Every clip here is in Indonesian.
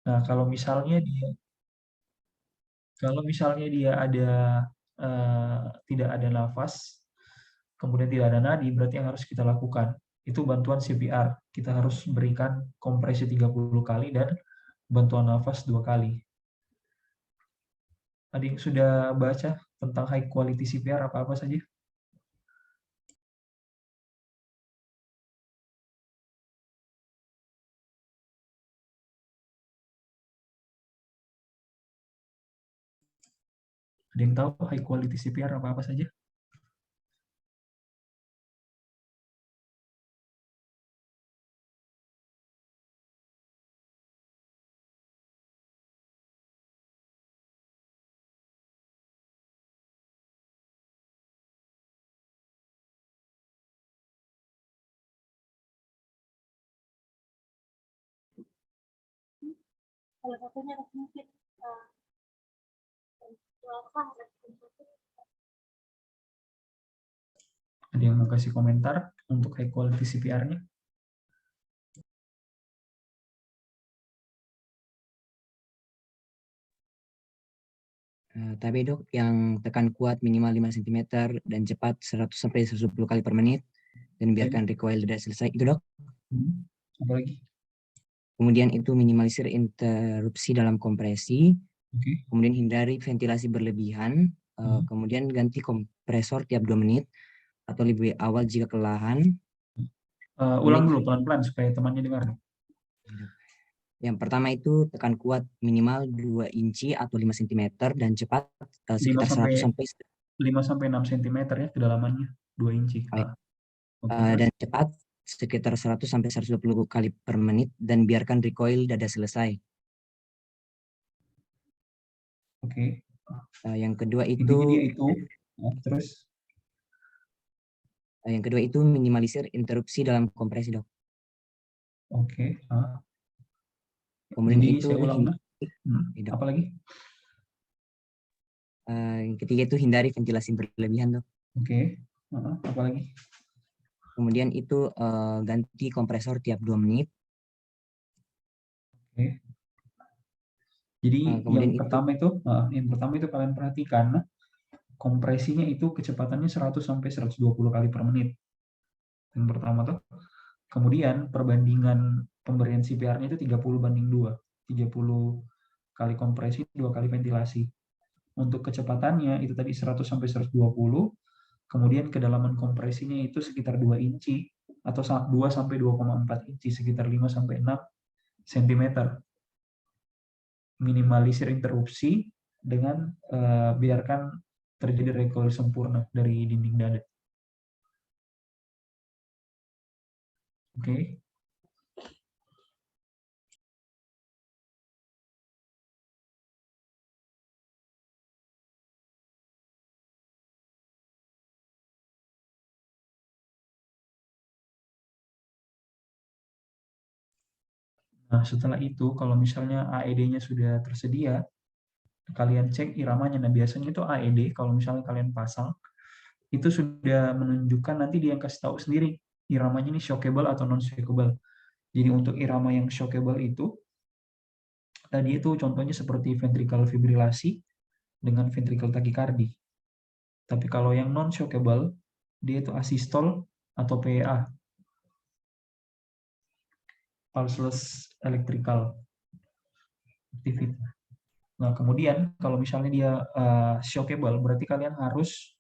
Nah, kalau misalnya dia ada tidak ada nafas, kemudian tidak ada nadi, berarti yang harus kita lakukan itu bantuan CPR. Kita harus berikan kompresi 30 kali dan bantuan nafas 2 kali. Adik sudah baca tentang high quality CPR apa-apa saja? Ada yang tahu high quality CPR apa-apa saja? Salah satunya mungkin Ada yang mau kasih komentar untuk high quality CPR-nya? Tapi dok, yang tekan kuat minimal 5 cm dan cepat 100 sampai 120 kali per menit dan biarkan recoil sudah selesai itu dok. Apa lagi? Kemudian itu minimalisir interupsi dalam kompresi. Oke. Kemudian hindari ventilasi berlebihan. Kemudian ganti kompresor tiap 2 menit atau lebih awal jika kelelahan. Ulang dulu pelan-pelan supaya temannya dengar. Yang pertama itu tekan kuat minimal 2 inci atau 5 cm dan cepat sekitar 100 sampai 5 sampai 6 cm ya kedalamannya 2 inci. Dan cepat sekitar 100 sampai 120 kali per menit dan biarkan recoil dada selesai. Oke. Yang kedua itu terus yang kedua itu minimalisir interupsi dalam kompresi dok. Oke. Kemudian Jadi itu saya ulang. Apa lagi? Yang ketiga itu hindari ventilasi berlebihan dok. Oke. Apa lagi? Kemudian itu ganti kompresor tiap 2 menit. Oke. Jadi yang pertama itu kalian perhatikan kompresinya itu kecepatannya 100 sampai 120 kali per menit. Yang pertama tuh. Kemudian perbandingan pemberian CPR-nya itu 30/2. 30 kali kompresi, 2 kali ventilasi. Untuk kecepatannya itu tadi 100 sampai 120, kemudian kedalaman kompresinya itu sekitar 2 inci atau 2 sampai 2,4 inci, sekitar 5 sampai 6 cm. Minimalisir interupsi dengan biarkan terjadi recoil sempurna dari dinding dada. Oke. Nah, setelah itu kalau misalnya AED-nya sudah tersedia, kalian cek iramanya. Nah, biasanya itu AED kalau misalnya kalian pasang itu sudah menunjukkan, nanti dia yang kasih tahu sendiri iramanya ini shockable atau non shockable. Jadi untuk irama yang shockable itu tadi itu contohnya seperti ventricular fibrilasi dengan ventricle tachycardy. Tapi kalau yang non shockable dia itu asystole atau PEA, pulseless electrical activity. Nah, kemudian kalau misalnya dia shockable, berarti kalian harus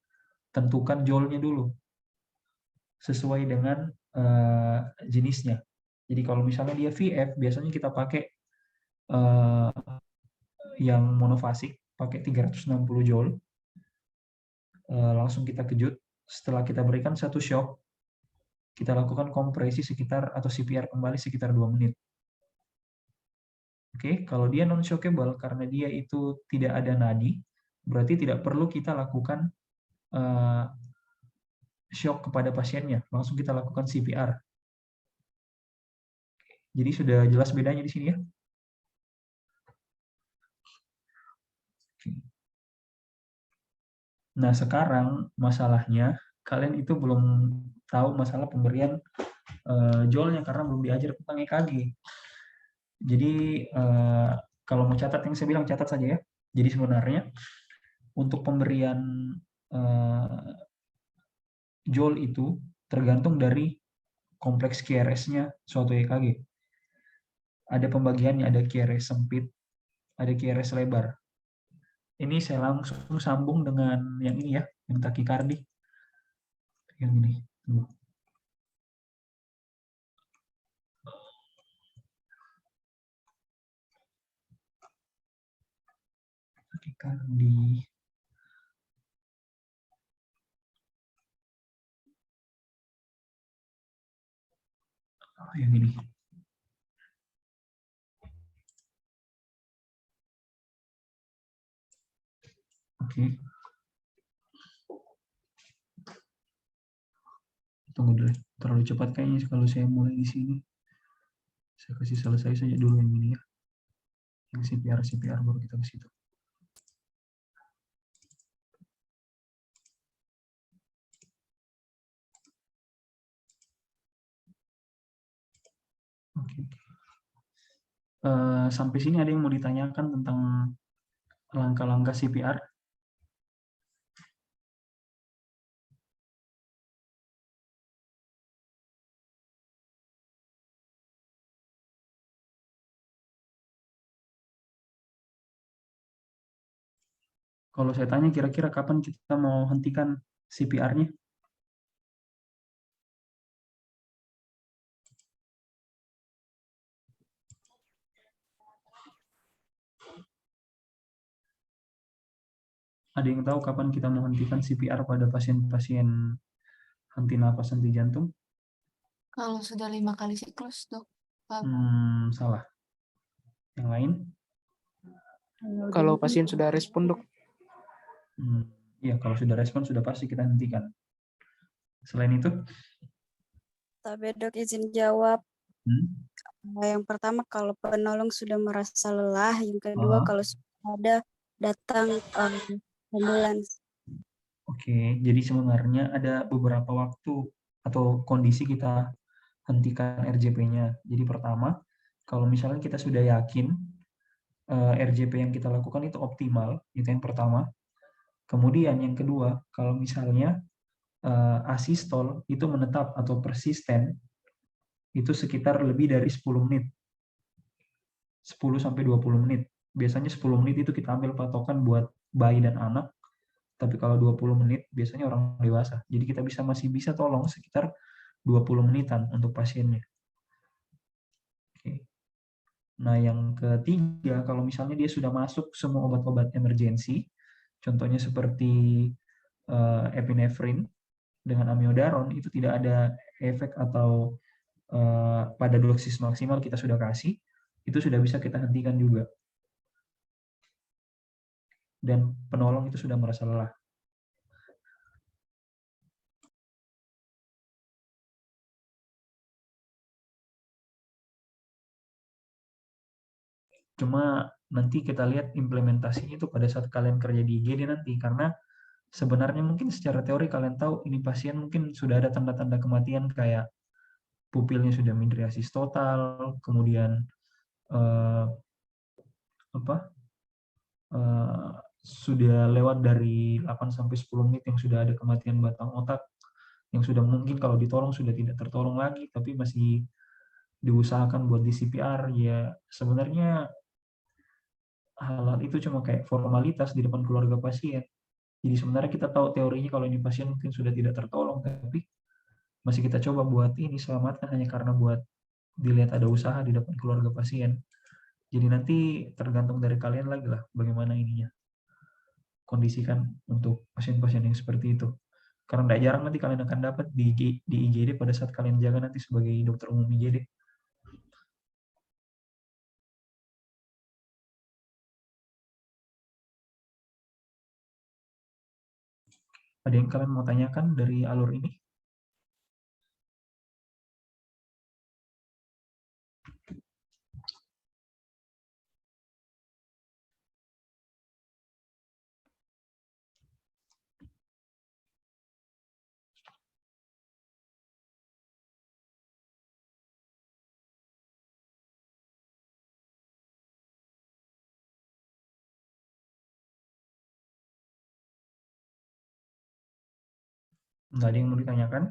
tentukan jolnya dulu sesuai dengan jenisnya. Jadi kalau misalnya dia VF, biasanya kita pakai yang monofasik, pakai 360 joule. Langsung kita kejut. Setelah kita berikan satu shock, kita lakukan kompresi sekitar atau CPR kembali sekitar 2 menit. Oke, kalau dia non shockable karena dia itu tidak ada nadi, berarti tidak perlu kita lakukan shock kepada pasiennya, langsung kita lakukan CPR. Jadi sudah jelas bedanya di sini ya. Nah, sekarang masalahnya kalian itu belum tahu masalah pemberian jolnya karena belum diajar tentang EKG. Jadi kalau mau catat yang saya bilang catat saja ya. Jadi sebenarnya untuk pemberian joule itu tergantung dari kompleks QRS-nya suatu EKG. Ada pembagiannya, ada QRS sempit, ada QRS lebar. Ini saya langsung sambung dengan yang ini ya, yang takikardi. Yang ini. Takikardi. Oh, yang ini. Oke. Tunggu dulu. Terlalu cepat kayaknya kalau saya mulai di sini. Saya kasih selesai saja dulu yang ini ya. Yang CPR baru kita ke situ. Oke. Sampai sini ada yang mau ditanyakan tentang langkah-langkah CPR? Kalau saya tanya kira-kira kapan kita mau hentikan CPR-nya? Ada yang tahu kapan kita mau hentikan CPR pada pasien-pasien henti napas, henti jantung? Kalau sudah 5 kali siklus, dok. Salah. Yang lain? Kalau pasien sudah respon, dok. Iya, kalau sudah respon sudah pasti kita hentikan. Selain itu? Tapi dok izin jawab. Hmm? Yang pertama kalau penolong sudah merasa lelah, yang kedua kalau sudah ada datang ambulans. Oke, jadi sebenarnya ada beberapa waktu atau kondisi kita hentikan RJP-nya. Jadi pertama, kalau misalnya kita sudah yakin RJP yang kita lakukan itu optimal, itu yang pertama. Kemudian yang kedua, kalau misalnya asistol itu menetap atau persisten, itu sekitar lebih dari 10 menit. 10-20 menit. Biasanya 10 menit itu kita ambil patokan buat bayi dan anak, tapi kalau 20 menit biasanya orang dewasa. Jadi kita masih bisa tolong sekitar 20 menitan untuk pasiennya. Oke. Nah, yang ketiga, kalau misalnya dia sudah masuk semua obat-obat emergensi, contohnya seperti epinefrin dengan amiodaron, itu tidak ada efek atau pada dosis maksimal kita sudah kasih, itu sudah bisa kita hentikan juga. Dan penolong itu sudah merasa lelah. Cuma nanti kita lihat implementasinya itu pada saat kalian kerja di IGD nanti, karena sebenarnya mungkin secara teori kalian tahu ini pasien mungkin sudah ada tanda-tanda kematian kayak pupilnya sudah midriasis total, kemudian sudah lewat dari 8-10 menit yang sudah ada kematian batang otak, yang sudah mungkin kalau ditolong sudah tidak tertolong lagi, tapi masih diusahakan buat di CPR. Ya sebenarnya hal-hal itu cuma kayak formalitas di depan keluarga pasien. Jadi sebenarnya kita tahu teorinya kalau ini pasien mungkin sudah tidak tertolong, tapi masih kita coba buat ini selamatkan hanya karena buat dilihat ada usaha di depan keluarga pasien. Jadi nanti tergantung dari kalian lagi lah bagaimana ininya kondisikan untuk pasien-pasien yang seperti itu. Karena tidak jarang nanti kalian akan dapat di IGD pada saat kalian jaga nanti sebagai dokter umum IGD. Ada yang kalian mau tanyakan dari alur ini? Nggak ada yang mau ditanyakan?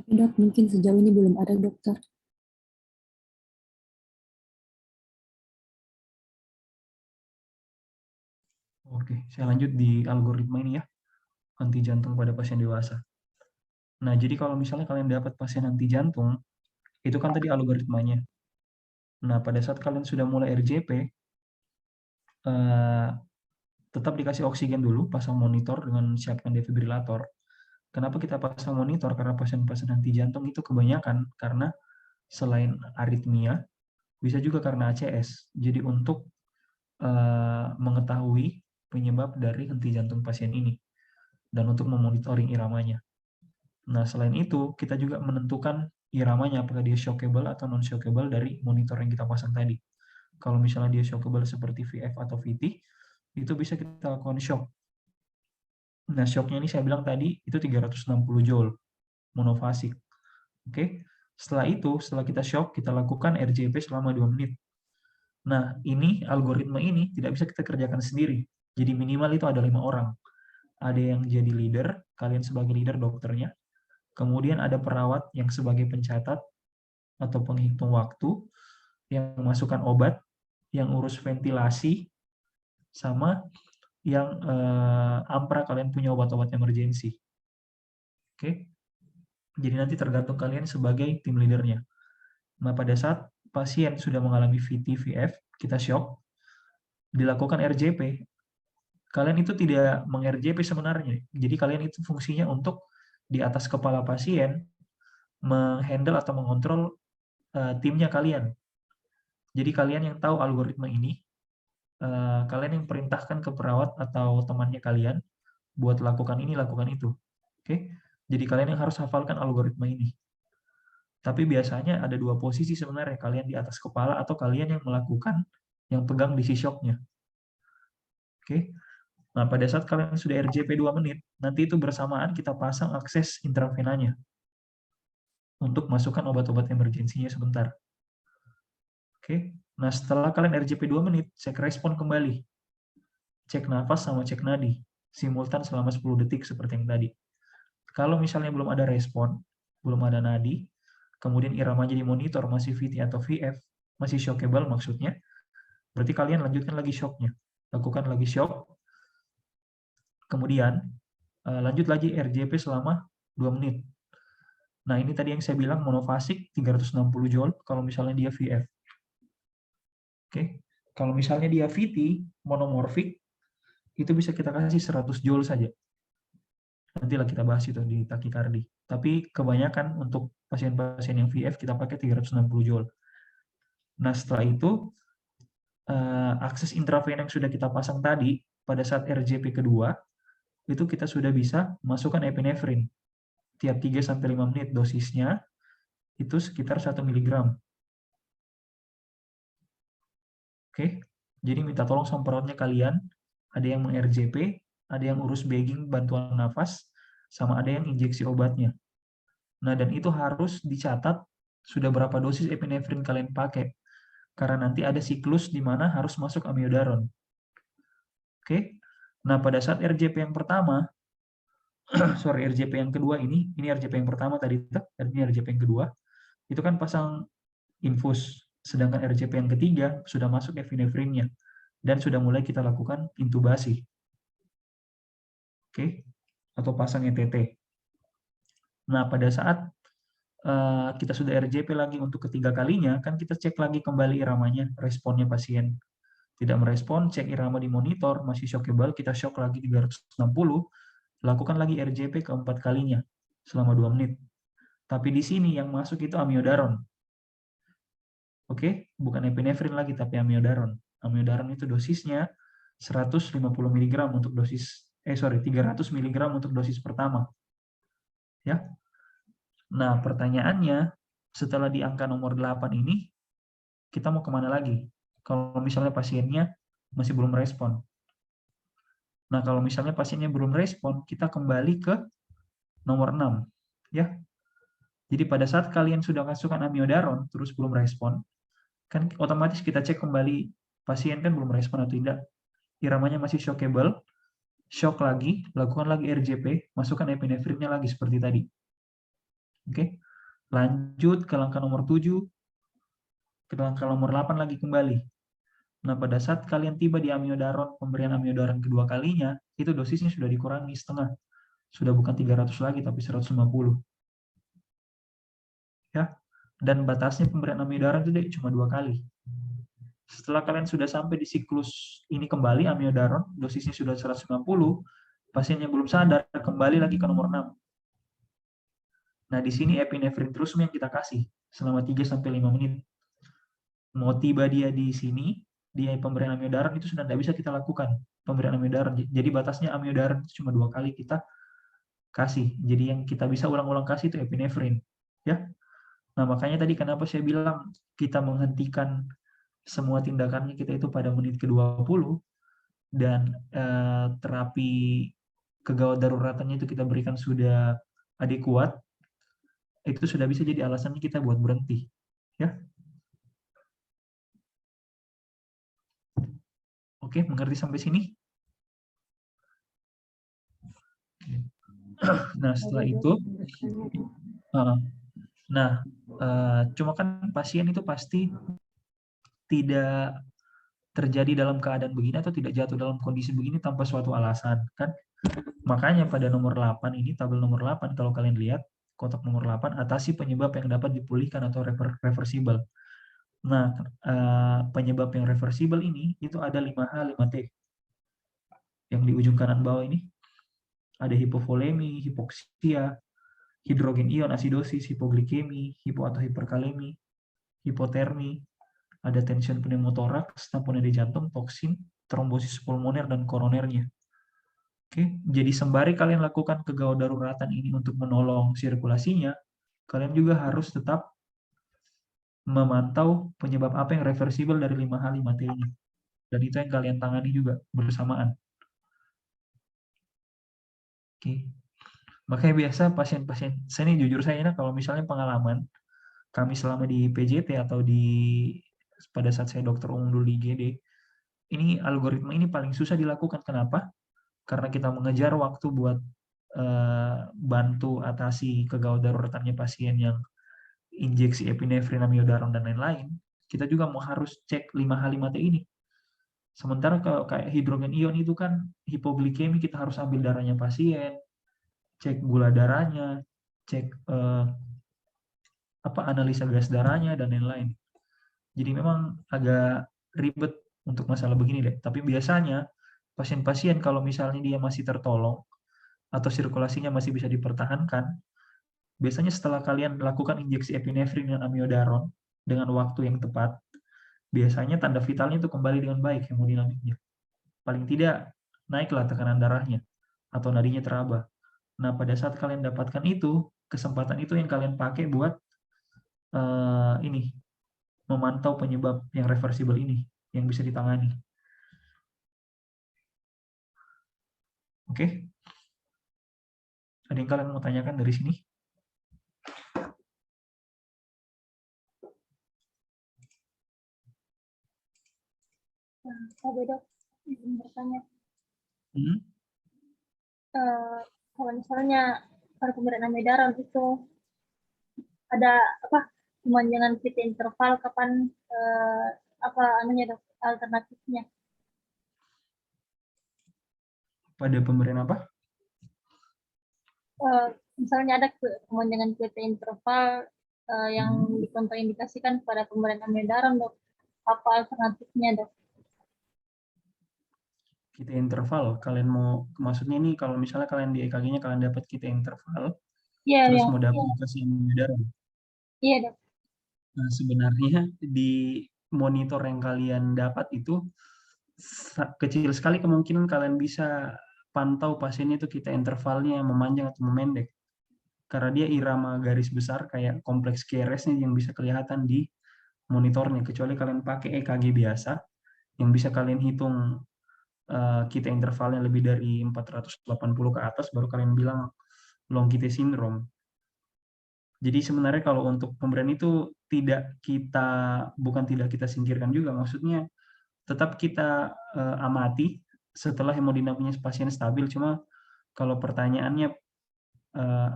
Tapi dok, mungkin sejauh ini belum ada dokter. Oke, saya lanjut di algoritma ini ya, henti jantung pada pasien dewasa. Nah, jadi kalau misalnya kalian dapat pasien henti jantung, itu kan tadi algoritmanya. Nah, pada saat kalian sudah mulai RJP, tetap dikasih oksigen dulu, pasang monitor dengan siapkan defibrilator. Kenapa kita pasang monitor? Karena pasien-pasien henti jantung itu kebanyakan karena selain aritmia, bisa juga karena ACS. Jadi untuk mengetahui penyebab dari henti jantung pasien ini dan untuk memonitoring iramanya. Nah, selain itu, kita juga menentukan iramanya apakah dia shockable atau non-shockable dari monitor yang kita pasang tadi. Kalau misalnya dia shockable seperti VF atau VT, itu bisa kita lakukan shock. Nah, shocknya ini saya bilang tadi itu 360 joule monofasik. Oke. Setelah kita shock, kita lakukan RJP selama 2 menit. Nah, ini algoritma ini tidak bisa kita kerjakan sendiri. Jadi minimal itu ada 5 orang. Ada yang jadi leader, kalian sebagai leader dokternya. Kemudian ada perawat yang sebagai pencatat atau penghitung waktu, yang memasukkan obat, yang urus ventilasi, sama yang ampra kalian punya obat-obat emergensi. Oke. Jadi nanti tergantung kalian sebagai tim leadernya. Nah, pada saat pasien sudah mengalami VT, VF, kita shock, dilakukan RJP. Kalian itu tidak meng-RJP sebenarnya. Jadi kalian itu fungsinya untuk di atas kepala pasien menghandle atau mengontrol timnya kalian. Jadi kalian yang tahu algoritma ini, kalian yang perintahkan ke perawat atau temannya kalian buat lakukan ini, lakukan itu. Oke? Jadi kalian yang harus hafalkan algoritma ini. Tapi biasanya ada 2 posisi sebenarnya, kalian di atas kepala atau kalian yang melakukan, yang pegang di shock-nya. Oke? Nah, pada saat kalian sudah RJP 2 menit, nanti itu bersamaan kita pasang akses intravenanya untuk masukkan obat-obat emergensinya sebentar. Oke? Nah, setelah kalian RJP 2 menit, cek respon kembali. Cek nafas sama cek nadi, simultan selama 10 detik seperti yang tadi. Kalau misalnya belum ada respon, belum ada nadi, kemudian iramanya dimonitor masih VT atau VF, masih shockable maksudnya, berarti kalian lanjutkan lagi shocknya. Lakukan lagi shock, kemudian lanjut lagi RJP selama 2 menit. Nah, ini tadi yang saya bilang monofasik 360 joule kalau misalnya dia VF. Oke. Kalau misalnya dia VT, monomorfik, itu bisa kita kasih 100 joule saja. Nantilah kita bahas itu di takikardi. Tapi kebanyakan untuk pasien-pasien yang VF kita pakai 360 joule. Nah, setelah itu akses intravena yang sudah kita pasang tadi pada saat RJP kedua itu kita sudah bisa masukkan epinefrin. Tiap 3-5 menit dosisnya itu sekitar 1 mg. Oke. Jadi minta tolong sama perawatnya kalian, ada yang meng-RJP, ada yang urus bagging bantuan nafas, sama ada yang injeksi obatnya. Nah, dan itu harus dicatat sudah berapa dosis epinefrin kalian pakai. Karena nanti ada siklus di mana harus masuk amiodaron. Oke. Nah, pada saat RJP yang pertama, RJP yang kedua ini RJP yang pertama tadi, ini RJP yang kedua, itu kan pasang infus. Sedangkan RJP yang ketiga sudah masuk epinefrinnya dan sudah mulai kita lakukan intubasi. Oke. Atau pasang ETT. Nah, pada saat kita sudah RJP lagi untuk ketiga kalinya, kan kita cek lagi kembali iramanya, responnya pasien. Tidak merespon, cek irama di monitor, masih shockable, kita shock lagi 360, lakukan lagi RJP keempat kalinya, selama 2 menit. Tapi di sini yang masuk itu amiodaron. Oke, bukan epinefrin lagi, tapi amiodaron. Amiodaron itu dosisnya 150 mg untuk dosis, 300 mg untuk dosis pertama. Ya. Nah, pertanyaannya, setelah di angka nomor 8 ini, kita mau kemana lagi? Kalau misalnya pasiennya masih belum respon. Nah, kalau misalnya pasiennya belum respon, kita kembali ke nomor 6. Ya. Jadi pada saat kalian sudah masukkan amiodaron terus belum respon, kan otomatis kita cek kembali pasien kan belum respon atau tidak, iramanya masih shockable, shock lagi, lakukan lagi RJP, masukkan epinefrinnya lagi seperti tadi. Oke, lanjut ke langkah nomor 7, ke langkah nomor 8 lagi kembali. Nah, pada saat kalian tiba di amiodaron, pemberian amiodaron kedua kalinya, itu dosisnya sudah dikurangi setengah. Sudah bukan 300 lagi, tapi 150. Ya, dan batasnya pemberian amiodaron itu cuma 2 kali. Setelah kalian sudah sampai di siklus ini kembali, amiodaron, dosisnya sudah 150, pasiennya belum sadar, kembali lagi ke nomor 6. Nah, di sini epinefrin terus yang kita kasih selama 3-5 menit. Mau tiba dia di sini, di pemberian amiodaron itu sudah tidak bisa kita lakukan pemberian amiodaron. Jadi batasnya amiodaron itu cuma 2 kali kita kasih. Jadi yang kita bisa ulang-ulang kasih itu epinefrin. Ya. Nah, makanya tadi kenapa saya bilang kita menghentikan semua tindakannya kita itu pada menit ke-20 dan terapi kegawat daruratannya itu kita berikan sudah adekuat, itu sudah bisa jadi alasannya kita buat berhenti. Ya. Oke, mengerti sampai sini? Nah, setelah itu, cuma kan pasien itu pasti tidak terjadi dalam keadaan begini atau tidak jatuh dalam kondisi begini tanpa suatu alasan, kan? Makanya pada nomor 8 ini, tabel nomor 8, kalau kalian lihat, kotak nomor 8, atasi penyebab yang dapat dipulihkan atau reversible. Nah, penyebab yang reversible ini, itu ada 5H, 5T. Yang di ujung kanan bawah ini, ada hipovolemi, hipoksia, hidrogen ion, asidosis, hipoglikemi, hipo atau hiperkalemi, hipotermi, ada tension pneumotoraks, tamponade jantung, toksin, trombosis pulmoner, dan koronernya. Oke, jadi sembari kalian lakukan kegawat daruratan ini untuk menolong sirkulasinya, kalian juga harus tetap memantau penyebab apa yang reversibel dari 5H, 5T ini. Dan itu yang kalian tangani juga bersamaan. Oke. Makanya biasa pasien-pasien, saya ini jujur saya kalau misalnya pengalaman kami selama di PJT atau pada saat saya dokter umum dulu di IGD, ini algoritma ini paling susah dilakukan. Kenapa? Karena kita mengejar waktu buat bantu atasi kegawat daruratannya pasien yang injeksi epinefrin, amiodaron, dan lain-lain. Kita juga mau harus cek 5H, 5T ini. Sementara kalau kayak hidrogen ion itu kan hipoglikemi, kita harus ambil darahnya pasien, cek gula darahnya, cek analisa gas darahnya, dan lain-lain. Jadi memang agak ribet untuk masalah begini deh. Tapi biasanya pasien-pasien kalau misalnya dia masih tertolong atau sirkulasinya masih bisa dipertahankan, biasanya setelah kalian lakukan injeksi epinefrin dan amiodaron dengan waktu yang tepat, biasanya tanda vitalnya itu kembali dengan baik, hemodinamiknya. Paling tidak naiklah tekanan darahnya atau nadinya teraba. Nah, pada saat kalian dapatkan itu, kesempatan itu yang kalian pakai buat memantau penyebab yang reversibel ini, yang bisa ditangani. Oke? Ada yang kalian mau tanyakan dari sini? Dok, izin bertanya. Kalau misalnya pada pemberian amiodaron itu ada pemanjangan kita interval, kapan dok, alternatifnya? Pada pemberian apa? Misalnya ada pemanjangan kita interval yang dikontraindikasikan pada pemberian amiodaron, dok. Apa alternatifnya, dok? Kita interval, kalian mau, maksudnya ini kalau misalnya kalian di EKG-nya kalian dapat kita interval, terus mau dapat kasih amiodaron. Iya, dok. Nah, sebenarnya di monitor yang kalian dapat itu kecil sekali kemungkinan kalian bisa pantau pasiennya itu kita intervalnya memanjang atau memendek. Karena dia irama garis besar kayak kompleks KRS-nya yang bisa kelihatan di monitornya, kecuali kalian pakai EKG biasa yang bisa kalian hitung kita intervalnya lebih dari 480 ke atas, baru kalian bilang Longite syndrome. Jadi sebenarnya kalau untuk pemberian itu bukan tidak kita singkirkan juga, maksudnya tetap kita amati setelah hemodinamiknya pasien stabil. Cuma kalau pertanyaannya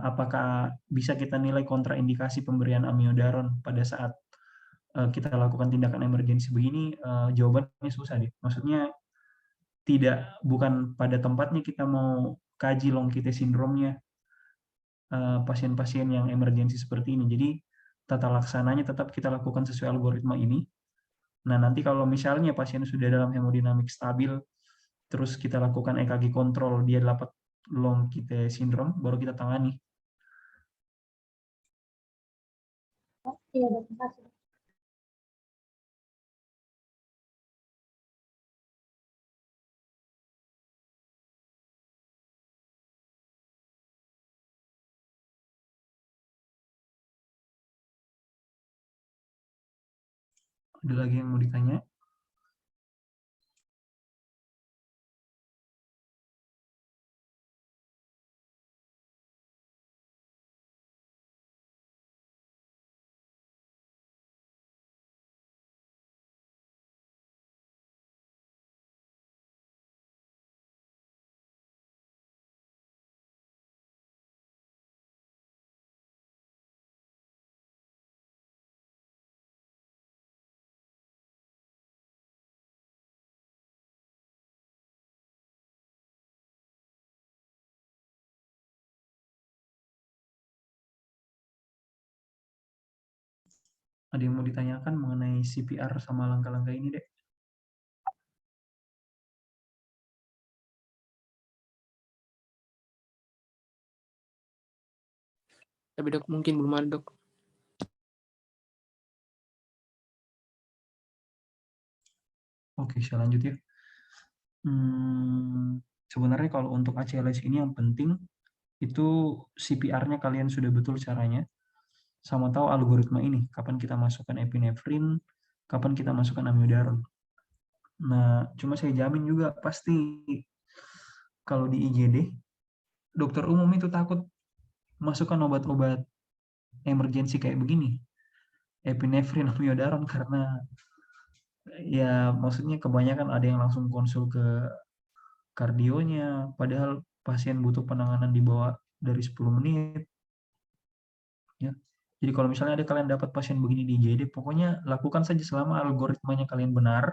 apakah bisa kita nilai kontraindikasi pemberian amiodaron pada saat kita lakukan tindakan emergensi begini, jawabannya susah deh. Maksudnya bukan pada tempatnya kita mau kaji long QT sindromnya pasien-pasien yang emergensi seperti ini. Jadi tata laksananya tetap kita lakukan sesuai algoritma ini. Nah, nanti kalau misalnya pasien sudah dalam hemodinamik stabil, terus kita lakukan EKG kontrol, dia dapat long QT sindrom, baru kita tangani. Iya, dok. Terima kasih. Ada lagi yang mau ditanya? Ada yang mau ditanyakan mengenai CPR sama langkah-langkah ini, Dek? Tapi dok, mungkin belum ada dok. Oke, saya lanjut ya. Sebenarnya kalau untuk ACLS ini yang penting itu CPR-nya kalian sudah betul caranya, sama tahu algoritma ini, kapan kita masukkan epinefrin, kapan kita masukkan amiodaron. Nah, cuma saya jamin juga pasti kalau di IGD, dokter umum itu takut masukkan obat-obat emergensi kayak begini, epinefrin, amiodaron, karena ya maksudnya kebanyakan ada yang langsung konsul ke kardionya, padahal pasien butuh penanganan di bawah dari 10 menit. Ya. Jadi kalau misalnya ada kalian dapat pasien begini di IGD, pokoknya lakukan saja selama algoritmanya kalian benar,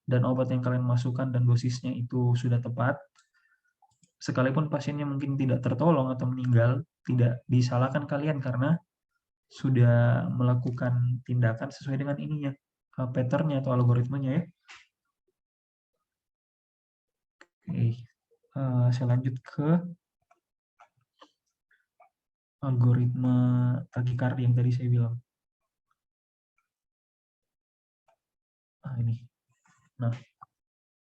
dan obat yang kalian masukkan dan dosisnya itu sudah tepat. Sekalipun pasiennya mungkin tidak tertolong atau meninggal, tidak disalahkan kalian karena sudah melakukan tindakan sesuai dengan ininya, pattern-nya atau algoritmanya ya. Oke, saya lanjut ke algoritma takikardi yang tadi saya bilang. Nah, ini. Nah,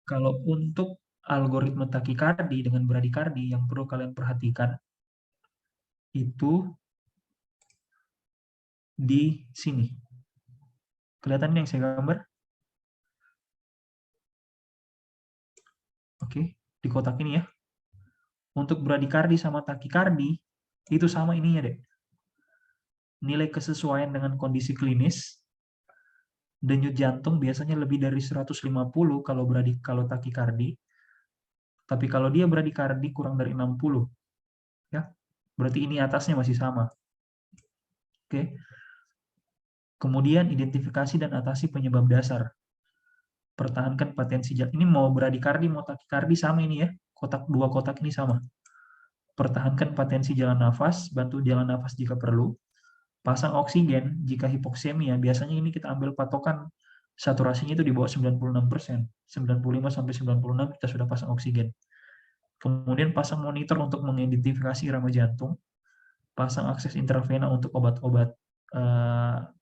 kalau untuk algoritma takikardi dengan bradikardi yang perlu kalian perhatikan itu di sini. Kelihatan yang saya gambar? Oke, di kotak ini ya. Untuk bradikardi sama takikardi itu sama ininya, Dek. Nilai kesesuaian dengan kondisi klinis, denyut jantung biasanya lebih dari 150 kalau takikardi. Tapi kalau dia bradikardi kurang dari 60. Ya. Berarti ini atasnya masih sama. Oke. Kemudian identifikasi dan atasi penyebab dasar. Pertahankan patensi jalan. Ini mau bradikardi mau takikardi sama ini ya. Dua kotak ini sama. Pertahankan patensi jalan nafas, bantu jalan nafas jika perlu. Pasang oksigen jika hipoksemia. Biasanya ini kita ambil patokan saturasinya itu di bawah 96%. 95-96 kita sudah pasang oksigen. Kemudian pasang monitor untuk mengidentifikasi irama jantung. Pasang akses intravena untuk obat-obat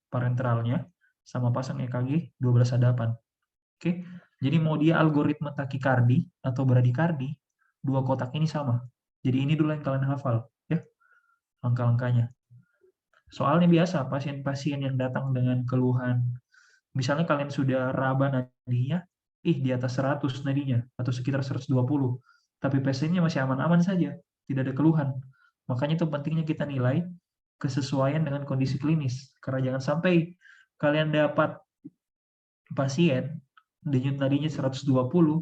parenteralnya. Sama pasang EKG 12 hadapan. Oke, jadi mau dia algoritma takikardi atau bradikardi, dua kotak ini sama. Jadi ini dulu yang kalian hafal, ya, langkah-langkahnya. Soalnya biasa pasien-pasien yang datang dengan keluhan, misalnya kalian sudah raba nadinya, di atas 100 nadinya atau sekitar 120, tapi pasiennya masih aman-aman saja, tidak ada keluhan. Makanya itu pentingnya kita nilai kesesuaian dengan kondisi klinis. Karena jangan sampai kalian dapat pasien denyut nadinya 120,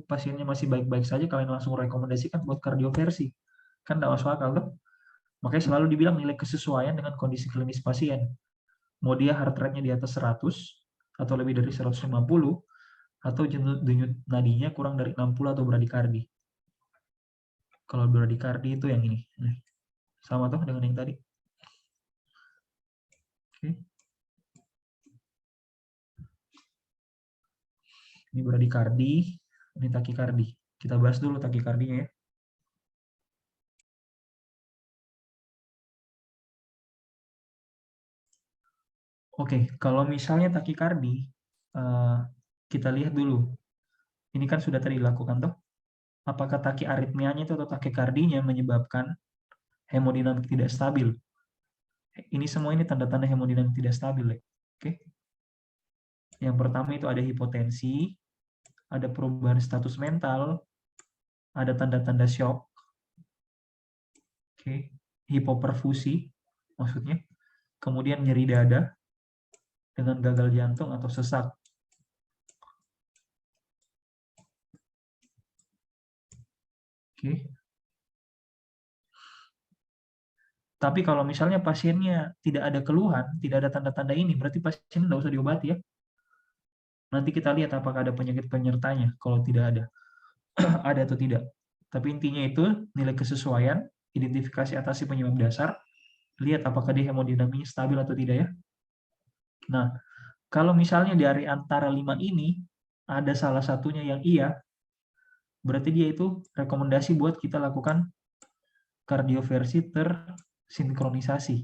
pasiennya masih baik-baik saja, kalian langsung rekomendasikan buat kardioversi. Kan nggak masuk akal, tuh. Makanya selalu dibilang nilai kesesuaian dengan kondisi klinis pasien. Mau dia heart rate-nya di atas 100, atau lebih dari 150, atau denyut nadinya kurang dari 60 atau bradikardi. Kalau bradikardi itu yang ini. Sama tuh dengan yang tadi. Oke. Ini bradikardi, ini takikardi. Kita bahas dulu takikardinya ya. Oke, kalau misalnya takikardi, kita lihat dulu. Ini kan sudah tadi dilakukan tuh. Apakah takiaritmianya itu atau takikardinya menyebabkan hemodinamik tidak stabil? Ini semua ini tanda-tanda hemodinamik tidak stabil ya. Oke. Yang pertama itu ada hipotensi, ada perubahan status mental, ada tanda-tanda shock, oke, hipoperfusi maksudnya, kemudian nyeri dada dengan gagal jantung atau sesak. Oke. Tapi kalau misalnya pasiennya tidak ada keluhan, tidak ada tanda-tanda ini, berarti pasien tidak usah diobati ya. Nanti kita lihat apakah ada penyakit penyertanya, kalau tidak ada. Ada atau tidak. Tapi intinya itu nilai kesesuaian, identifikasi atasi penyebab dasar, lihat apakah dia hemodinamiknya stabil atau tidak ya. Nah, kalau misalnya dari antara 5 ini, ada salah satunya yang iya, berarti dia itu rekomendasi buat kita lakukan kardioversi tersinkronisasi.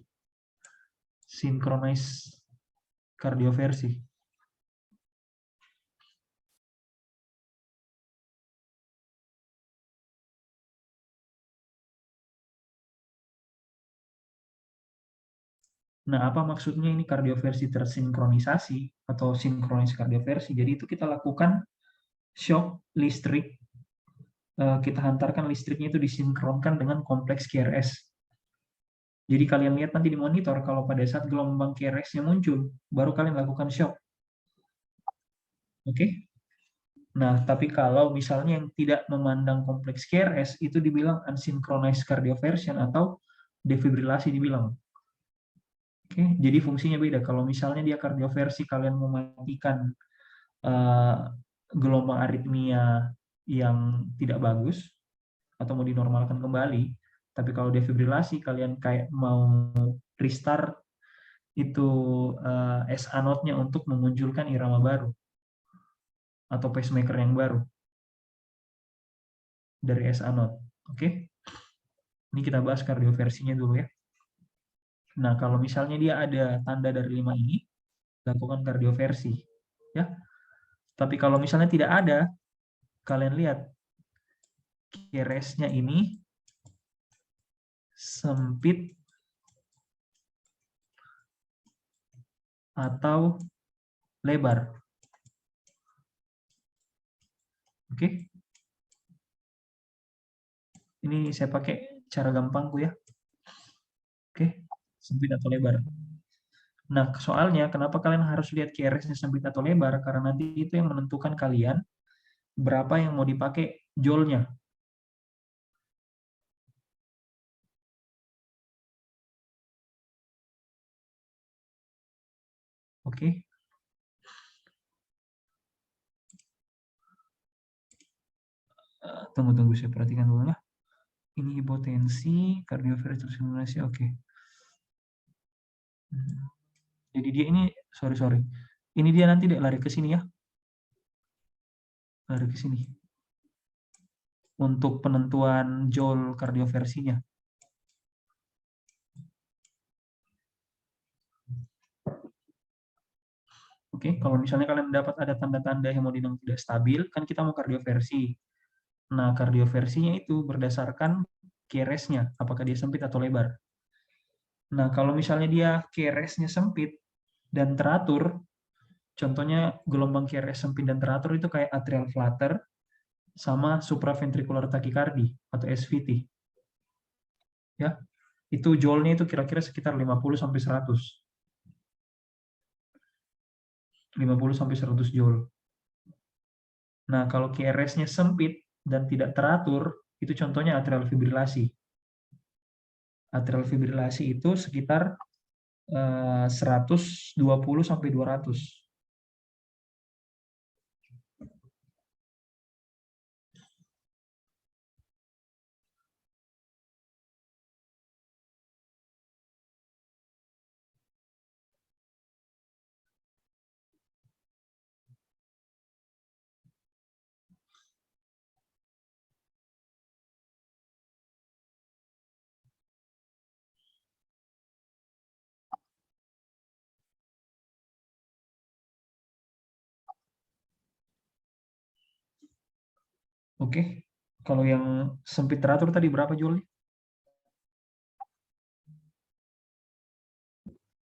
Synchronized kardioversi. Nah, apa maksudnya ini kardioversi tersinkronisasi atau sinkronis kardioversi? Jadi itu kita lakukan shock listrik, kita hantarkan listriknya itu disinkronkan dengan kompleks QRS. Jadi kalian lihat nanti di monitor, kalau pada saat gelombang QRS-nya muncul, baru kalian lakukan shock. Oke? Nah, tapi kalau misalnya yang tidak memandang kompleks QRS, itu dibilang unsynchronized cardioversion atau defibrilasi dibilang. Oke, jadi fungsinya beda. Kalau misalnya dia kardioversi, kalian mematikan gelombang aritmia yang tidak bagus, atau mau dinormalkan kembali, tapi kalau defibrilasi, kalian kayak mau restart itu SA node-nya untuk memunculkan irama baru, atau pacemaker yang baru dari SA node. Oke? Ini kita bahas kardioversinya dulu ya. Nah, kalau misalnya dia ada tanda dari 5 ini, lakukan kardioversi. Ya. Tapi kalau misalnya tidak ada, kalian lihat QRS-nya ini sempit atau lebar. Oke. Ini saya pakai cara gampangku ya. Oke, sempit atau lebar. Nah, soalnya kenapa kalian harus lihat QRS-nya sempit atau lebar? Karena nanti itu yang menentukan kalian berapa yang mau dipakai joule-nya. Oke. Tunggu, saya perhatikan dulu ya. Ini hipotensi, kardioversi tersimulasi, oke. Jadi dia ini, sorry. Ini dia nanti lari ke sini ya. Lari ke sini. Untuk penentuan joule kardioversinya. Oke, kalau misalnya kalian mendapat ada tanda-tanda hemodinamik tidak stabil, kan kita mau kardioversi. Nah, kardioversinya itu berdasarkan QRS-nya, apakah dia sempit atau lebar. Nah, kalau misalnya dia QRS-nya sempit dan teratur, contohnya gelombang QRS sempit dan teratur itu kayak atrial flutter sama supraventricular tachycardia atau SVT. Ya. Itu joule-nya itu kira-kira sekitar 50 sampai 100. 50 sampai 100 joule. Nah, kalau QRS-nya sempit dan tidak teratur, itu contohnya atrial fibrilasi. Atrial fibrilasi itu sekitar 120 sampai 200. Oke, kalau yang sempit teratur tadi berapa joule?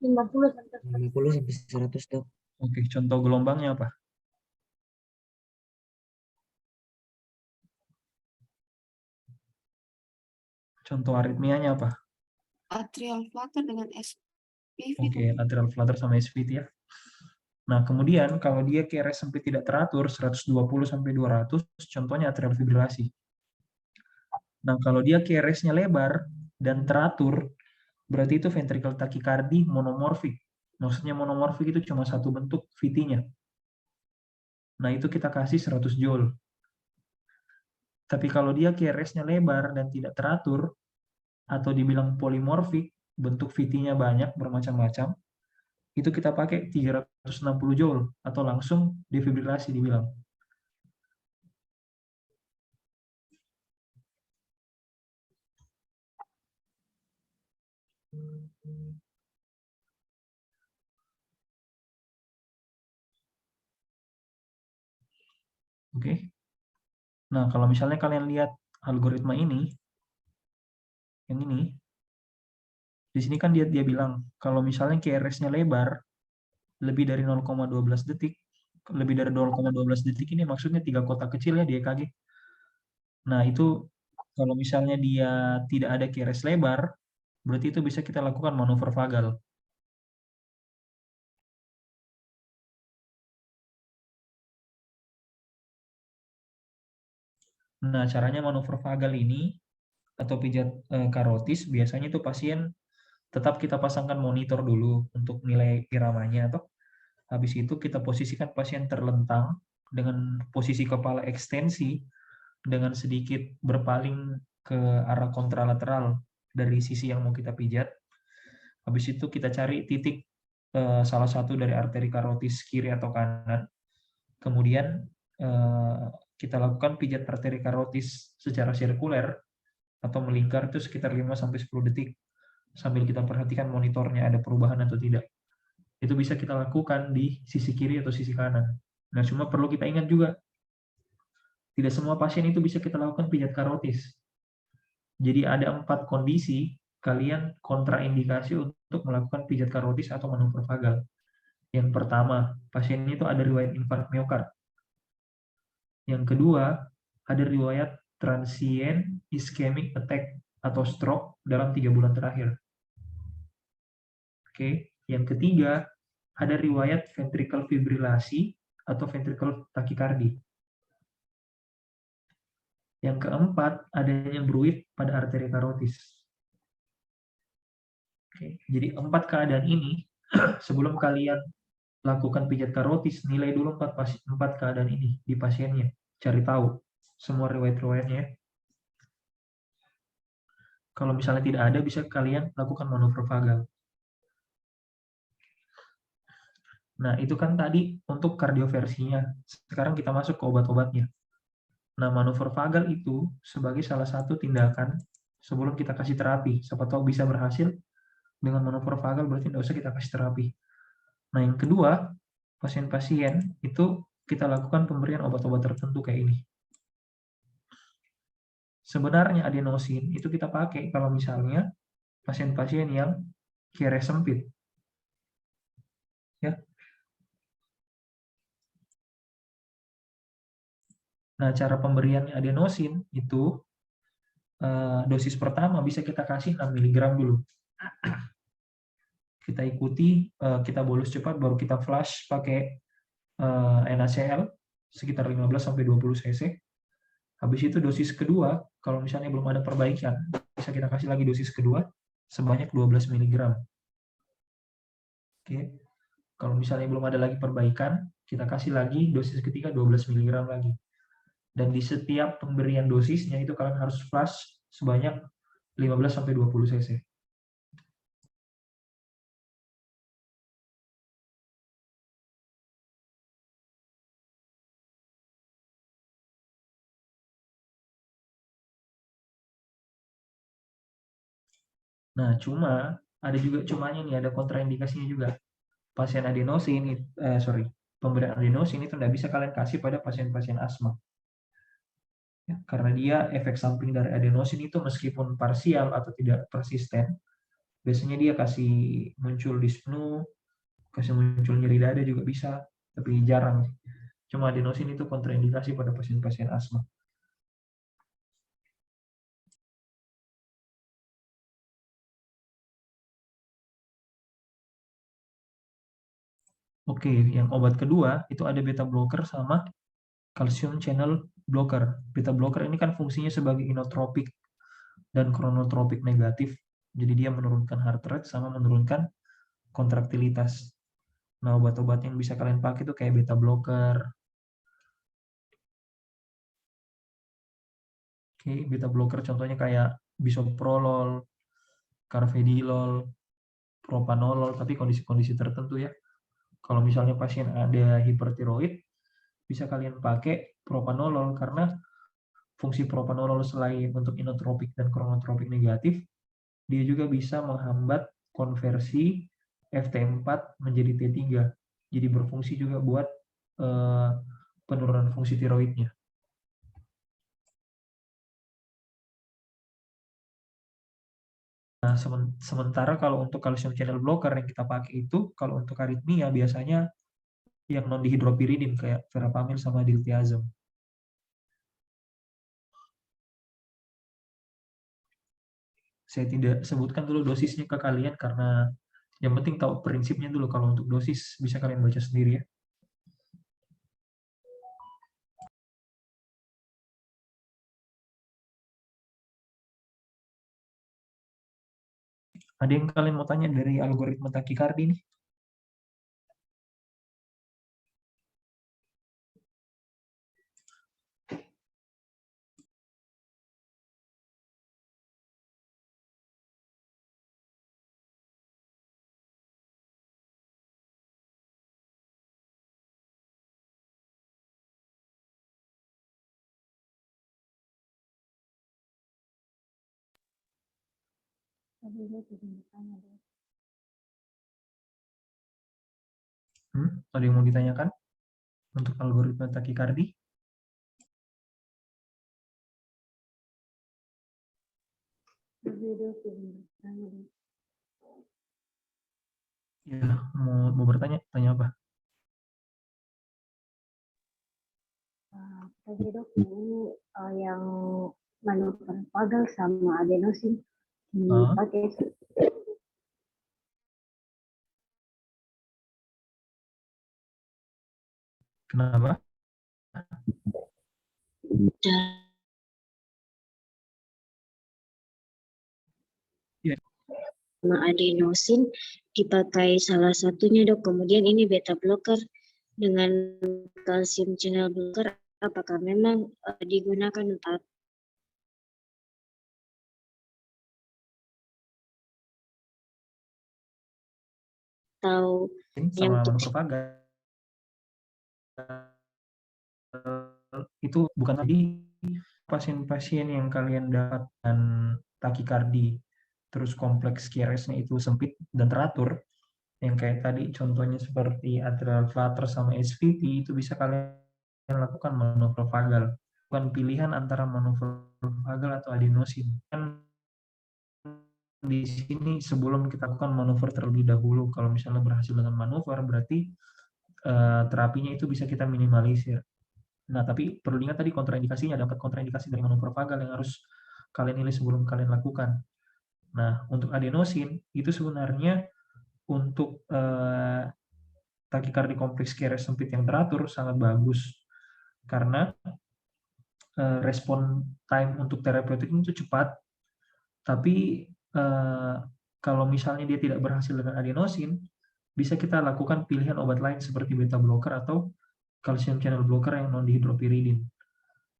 50 sampai 50 sampai 100, Dok. Oke, contoh gelombangnya apa? Contoh aritmianya apa? Atrial flutter dengan SPV. Oke, atrial flutter sama SVT ya. Nah, kemudian kalau dia QRS sempit tidak teratur 120 sampai 200, contohnya atrial fibrilasi. Nah, kalau dia QRS-nya lebar dan teratur, berarti itu ventricle tachycardy monomorfik. Maksudnya monomorfik itu cuma satu bentuk VT-nya. Nah, itu kita kasih 100 joule. Tapi kalau dia QRS-nya lebar dan tidak teratur, atau dibilang polimorfik, bentuk VT-nya banyak, bermacam-macam, itu kita pakai 360 joule, atau langsung defibrilasi dibilang. Oke. Nah, kalau misalnya kalian lihat algoritma ini, yang ini, di sini kan dia bilang, kalau misalnya QRS-nya lebar, lebih dari 0,12 detik, lebih dari 0,12 detik ini maksudnya 3 kotak kecil ya di EKG. Nah, itu kalau misalnya dia tidak ada QRS lebar, berarti itu bisa kita lakukan manuver vagal. Nah, caranya manuver vagal ini atau pijat karotis, biasanya itu pasien tetap kita pasangkan monitor dulu untuk nilai iramanya. Atau habis itu kita posisikan pasien terlentang dengan posisi kepala ekstensi dengan sedikit berpaling ke arah kontralateral dari sisi yang mau kita pijat. Habis itu kita cari titik salah satu dari arteri karotis kiri atau kanan. Kemudian kita lakukan pijat arteri karotis secara sirkuler atau melingkar itu sekitar 5-10 detik sambil kita perhatikan monitornya ada perubahan atau tidak. Itu bisa kita lakukan di sisi kiri atau sisi kanan. Nah, cuma perlu kita ingat juga, tidak semua pasien itu bisa kita lakukan pijat karotis. Jadi ada 4 kondisi kalian kontraindikasi untuk melakukan pijat karotis atau manuver vagal. Yang pertama, pasien itu ada riwayat infark miokard. Yang kedua, ada riwayat transient ischemic attack atau stroke dalam 3 bulan terakhir. Oke, yang ketiga, ada riwayat ventricle fibrilasi atau ventricle tachycardy. Yang keempat, adanya bruit pada arteri karotis. Oke, jadi 4 keadaan ini, sebelum kalian lakukan pijat karotis, nilai dulu 4 keadaan ini di pasiennya. Cari tahu semua riwayat-riwayatnya. Kalau misalnya tidak ada, bisa kalian lakukan manuver vagal. Nah, itu kan tadi untuk kardioversinya. Sekarang kita masuk ke obat-obatnya. Nah, manuver vagal itu sebagai salah satu tindakan sebelum kita kasih terapi. Siapa tahu bisa berhasil dengan manuver vagal, berarti tidak usah kita kasih terapi. Nah, yang kedua, pasien-pasien itu kita lakukan pemberian obat-obat tertentu kayak ini. Sebenarnya adenosin itu kita pakai kalau misalnya pasien-pasien yang QRS sempit. Ya. Nah, cara pemberiannya adenosin itu dosis pertama bisa kita kasih 6 mg dulu. Kita ikuti, kita bolus cepat, baru kita flush pakai NaCl sekitar 15-20 cc. Habis itu dosis kedua, kalau misalnya belum ada perbaikan, bisa kita kasih lagi dosis kedua sebanyak 12 mg. Oke. Kalau misalnya belum ada lagi perbaikan, kita kasih lagi dosis ketiga 12 mg lagi. Dan di setiap pemberian dosisnya itu kalian harus flush sebanyak 15-20 cc. Nah, cuma ada juga cumanya nih, ada kontraindikasinya juga. Pasien adenosin, pemberian adenosin itu tidak bisa kalian kasih pada pasien-pasien asma. Ya, karena dia efek samping dari adenosin itu meskipun parsial atau tidak persisten, biasanya dia kasih muncul dyspnea, kasih muncul nyeri dada juga bisa, tapi jarang. Cuma adenosin itu kontraindikasi pada pasien-pasien asma. Oke, yang obat kedua itu ada beta blocker sama calcium channel blocker. Beta blocker ini kan fungsinya sebagai inotropik dan chronotropik negatif. Jadi dia menurunkan heart rate sama menurunkan kontraktilitas. Nah, obat-obat yang bisa kalian pakai itu kayak beta blocker. Oke, beta blocker contohnya kayak bisoprolol, carvedilol, propanolol, tapi kondisi-kondisi tertentu ya. Kalau misalnya pasien ada hipertiroid, bisa kalian pakai propanolol karena fungsi propanolol selain untuk inotropik dan chronotropik negatif, dia juga bisa menghambat konversi FT4 menjadi T3. Jadi berfungsi juga buat penurunan fungsi tiroidnya. Nah, sementara kalau untuk calcium channel blocker yang kita pakai itu, kalau untuk aritmia biasanya yang non-dihidropiridin kayak verapamil sama diltiazem. Saya tidak sebutkan dulu dosisnya ke kalian karena yang penting tahu prinsipnya dulu. Kalau untuk dosis bisa kalian baca sendiri ya. Ada yang kalian mau tanya dari algoritma takikardi nih? Ada yang mau ditanyakan untuk algoritma takikardi? Ya, mau bertanya? Tanya apa? Tadi dok, ini yang manuver vagal sama adenosin dipakai. Kenapa? Ya. Sama adenosin dipakai salah satunya dok. Kemudian ini beta blocker dengan calcium channel blocker. Apakah memang digunakan untuk atau yang manuver vagal itu bukan tadi pasien-pasien yang kalian dapatkan takikardi terus kompleks QRS-nya itu sempit dan teratur, yang kayak tadi contohnya seperti atrial flutter sama SVT, itu bisa kalian lakukan manuver vagal. Bukan pilihan antara manuver vagal atau adenosin. Kan di sini sebelum kita lakukan manuver terlebih dahulu, kalau misalnya berhasil dengan manuver berarti terapinya itu bisa kita minimalisir. Nah, tapi perlu diingat tadi kontraindikasinya, dapat kontraindikasi dari manuver vagal yang harus kalian nilai sebelum kalian lakukan. Nah, untuk adenosin itu sebenarnya untuk takikardi kompleks QRS sempit yang teratur sangat bagus karena respon time untuk terapeutik itu cepat. Tapi kalau misalnya dia tidak berhasil dengan adenosin, bisa kita lakukan pilihan obat lain seperti beta blocker atau calcium channel blocker yang non-dihidropiridin.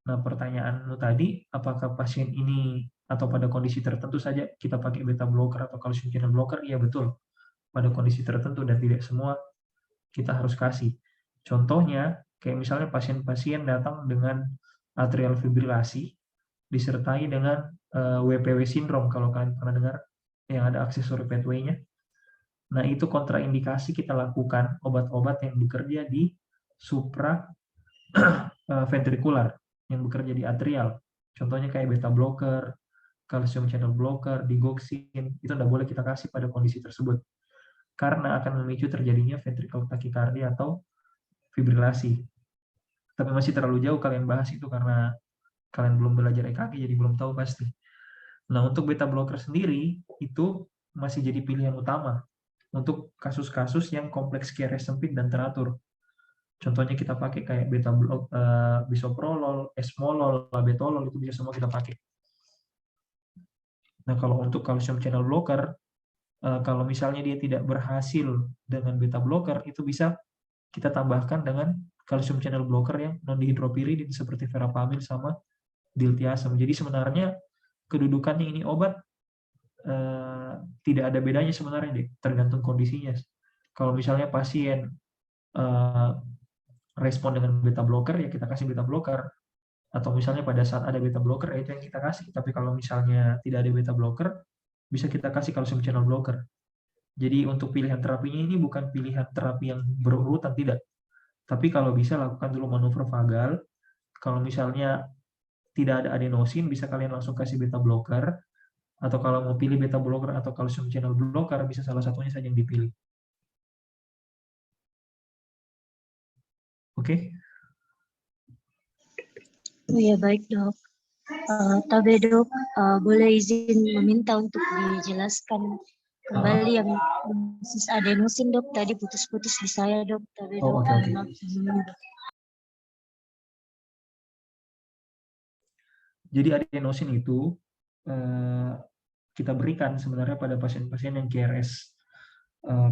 Nah, pertanyaanmu tadi, apakah pasien ini atau pada kondisi tertentu saja kita pakai beta blocker atau calcium channel blocker? Iya, betul. Pada kondisi tertentu dan tidak semua kita harus kasih. Contohnya, kayak misalnya pasien-pasien datang dengan atrial fibrilasi disertai dengan WPW syndrome, kalau kalian pernah dengar yang ada aksesori pathway-nya. Nah, itu kontraindikasi kita lakukan obat-obat yang bekerja di supra ventrikular, yang bekerja di atrial. Contohnya kayak beta blocker, calcium channel blocker, digoxin, itu tidak boleh kita kasih pada kondisi tersebut. Karena akan memicu terjadinya ventricular tachycardia atau fibrilasi. Tapi masih terlalu jauh kalian bahas itu karena kalian belum belajar EKG, jadi belum tahu pasti. Nah, untuk beta blocker sendiri, itu masih jadi pilihan utama untuk kasus-kasus yang kompleks QRS sempit dan teratur. Contohnya kita pakai kayak beta bisoprolol, esmolol, labetalol, itu bisa semua kita pakai. Nah, kalau untuk calcium channel blocker, kalau misalnya dia tidak berhasil dengan beta blocker, itu bisa kita tambahkan dengan calcium channel blocker yang non-dihidropiridin seperti verapamil sama diltiazem. Jadi sebenarnya kedudukannya ini obat tidak ada bedanya sebenarnya deh, tergantung kondisinya. Kalau misalnya pasien respon dengan beta blocker, ya kita kasih beta blocker. Atau misalnya pada saat ada beta blocker, ya itu yang kita kasih. Tapi kalau misalnya tidak ada beta blocker, bisa kita kasih calcium channel blocker. Jadi untuk pilihan terapinya ini bukan pilihan terapi yang berurutan, tidak. Tapi kalau bisa lakukan dulu manuver vagal. Kalau misalnya tidak ada adenosin, bisa kalian langsung kasih beta blocker. Atau kalau mau pilih beta blocker atau calcium channel blocker, bisa salah satunya saja yang dipilih. Oke? Oh ya, baik dok. Tabe dok, boleh izin meminta untuk dijelaskan kembali yang dosis adenosin dok, tadi putus-putus di saya dok. Tabe dok. Oke. Jadi adenosin itu kita berikan sebenarnya pada pasien-pasien yang QRS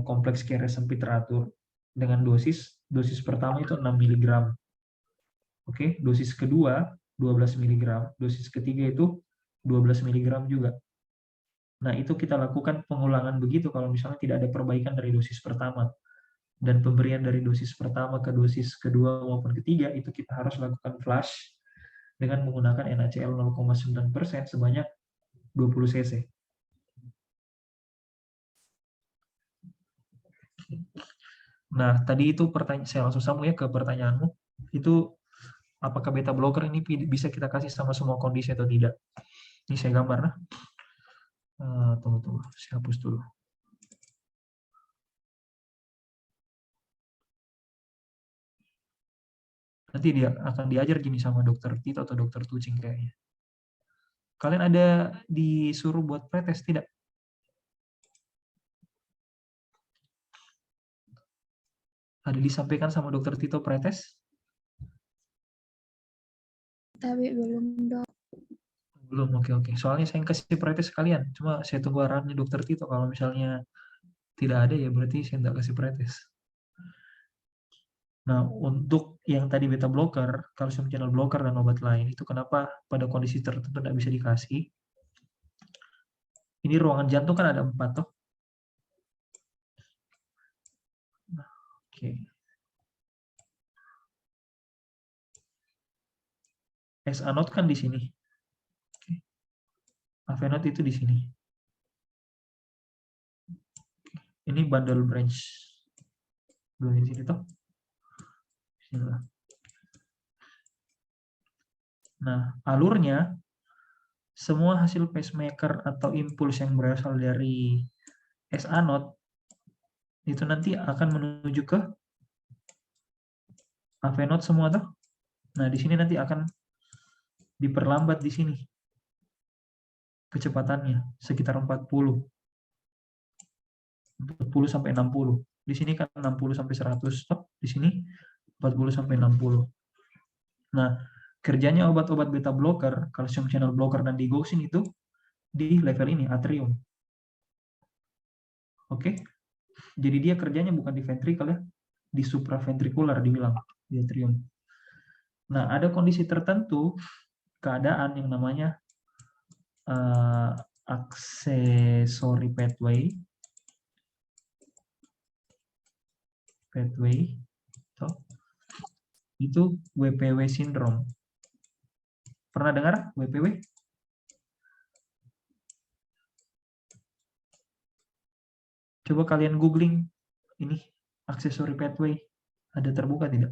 kompleks QRS sempit teratur dengan dosis pertama itu 6 mg. Oke, dosis kedua 12 mg, dosis ketiga itu 12 mg juga. Nah, itu kita lakukan pengulangan begitu kalau misalnya tidak ada perbaikan dari dosis pertama. Dan pemberian dari dosis pertama ke dosis kedua maupun ketiga itu kita harus lakukan flush dengan menggunakan NaCl 0,9% sebanyak 20 cc. Nah, tadi itu saya langsung sambung ya ke pertanyaanmu. Itu apakah beta blocker ini bisa kita kasih sama semua kondisi atau tidak? Ini saya gambar. Nah. Tunggu. Saya hapus dulu. Nanti dia akan diajar gini sama dokter Tito atau dokter Tucing kayaknya. Kalian ada disuruh buat pretest tidak? Ada disampaikan sama dokter Tito pretest? Tapi belum dok. Belum, oke. Soalnya saya kasih pretest sekalian. Cuma saya tunggu arahannya dokter Tito. Kalau misalnya tidak ada ya berarti saya tidak kasih pretest. Nah, untuk yang tadi beta blocker, calcium channel blocker, dan obat lain, itu kenapa pada kondisi tertentu tidak bisa dikasih? Ini ruangan jantung kan ada 4 toh. Nah, oke. SA node kan di sini. Oke. AV node itu di sini. Ini bundle branch. Belum di sini toh. Nah, alurnya semua hasil pacemaker atau impuls yang berasal dari SA node itu nanti akan menuju ke AV node semua toh. Nah, di sini nanti akan diperlambat di sini. kecepatannya sekitar 40 sampai 60. Di sini kan 60 sampai 100, di sini 40 sampai 60. Nah, kerjanya obat-obat beta blocker, calcium channel blocker dan digoxin itu di level ini, atrium. Oke. Jadi dia kerjanya bukan di ventricle ya, di supraventrikular dibilang, di atrium. Nah, ada kondisi tertentu, keadaan yang namanya accessory pathway, itu WPW syndrome. Pernah dengar WPW? Coba kalian googling ini accessory pathway, ada terbuka tidak?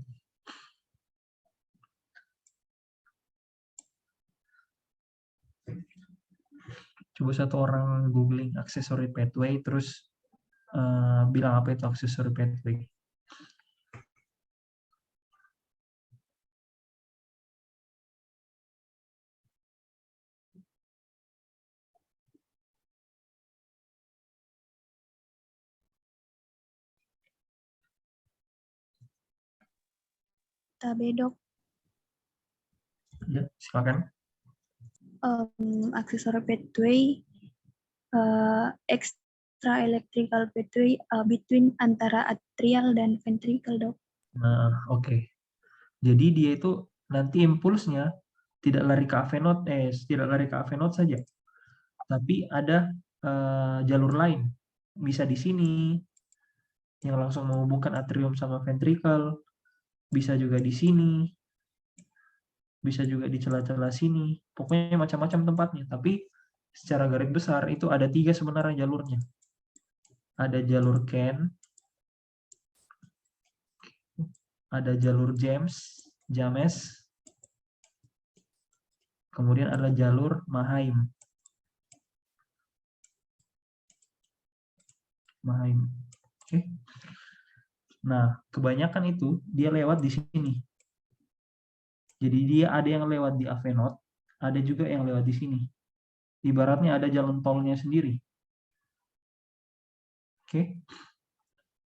Coba satu orang googling accessory pathway terus bilang apa itu accessory pathway. Tabe dok, Ya, silakan. accessory pathway, extra electrical pathway between antara atrial dan ventricle dok. Nah, oke. Jadi dia itu nanti impulsnya tidak lari ke AV node saja, tapi ada jalur lain. Bisa di sini yang langsung menghubungkan atrium sama ventricle, bisa juga di sini, bisa juga di celah-celah sini. Pokoknya macam-macam tempatnya. Tapi secara garis besar itu ada 3 sebenarnya jalurnya. Ada jalur Ken, ada jalur James, kemudian ada jalur Mahaim. Oke. Nah, kebanyakan itu dia lewat di sini. Jadi dia ada yang lewat di AV node, ada juga yang lewat di sini. Ibaratnya ada jalan tolnya sendiri. Oke.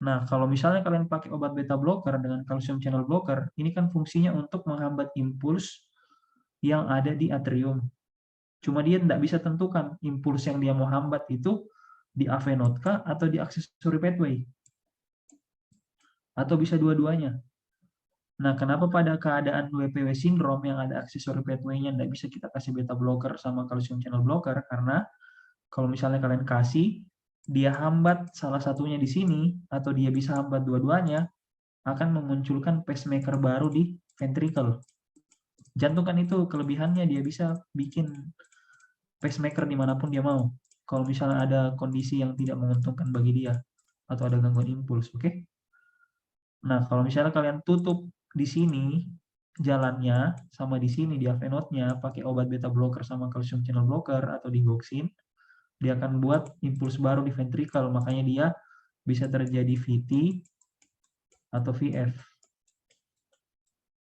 Nah, kalau misalnya kalian pakai obat beta blocker dengan calcium channel blocker, ini kan fungsinya untuk menghambat impuls yang ada di atrium. Cuma dia tidak bisa tentukan impuls yang dia mau hambat itu di AV node kah atau di accessory pathway. Atau bisa dua-duanya. Nah, kenapa pada keadaan WPW syndrome yang ada accessory pathway-nya tidak bisa kita kasih beta blocker sama calcium channel blocker? Karena kalau misalnya kalian kasih, dia hambat salah satunya di sini, atau dia bisa hambat dua-duanya, akan memunculkan pacemaker baru di ventricle. Jantung kan itu kelebihannya, dia bisa bikin pacemaker dimanapun dia mau. Kalau misalnya ada kondisi yang tidak menguntungkan bagi dia, atau ada gangguan impuls, oke? Nah, kalau misalnya kalian tutup di sini jalannya sama di sini di AV node-nya pakai obat beta blocker sama calcium channel blocker atau digoxin, dia akan buat impuls baru di ventricle, makanya dia bisa terjadi VT atau VF.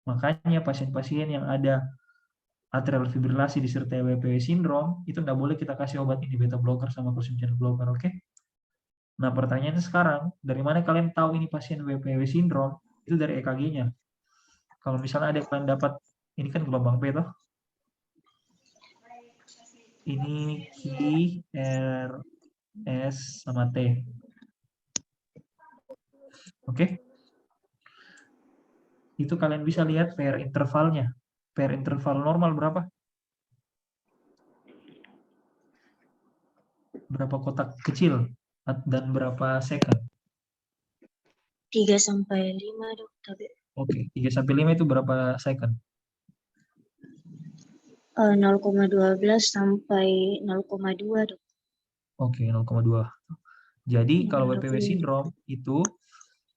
Makanya pasien-pasien yang ada atrial fibrilasi disertai WPW syndrome itu tidak boleh kita kasih obat ini beta blocker sama calcium channel blocker, oke? Nah, pertanyaannya sekarang, dari mana kalian tahu ini pasien WPW syndrome? Itu dari EKG-nya. Kalau misalnya ada kalian dapat, ini kan gelombang P toh. Ini Q, R, S, sama T. Oke? Itu kalian bisa lihat pair intervalnya. Pair interval normal berapa? Berapa kotak kecil dan berapa second? 3 sampai 5 dok. Oke, 3 sampai 5 itu berapa second? 0,12 sampai 0,2 dok. Oke, 0,2. Jadi kalau WPW syndrome itu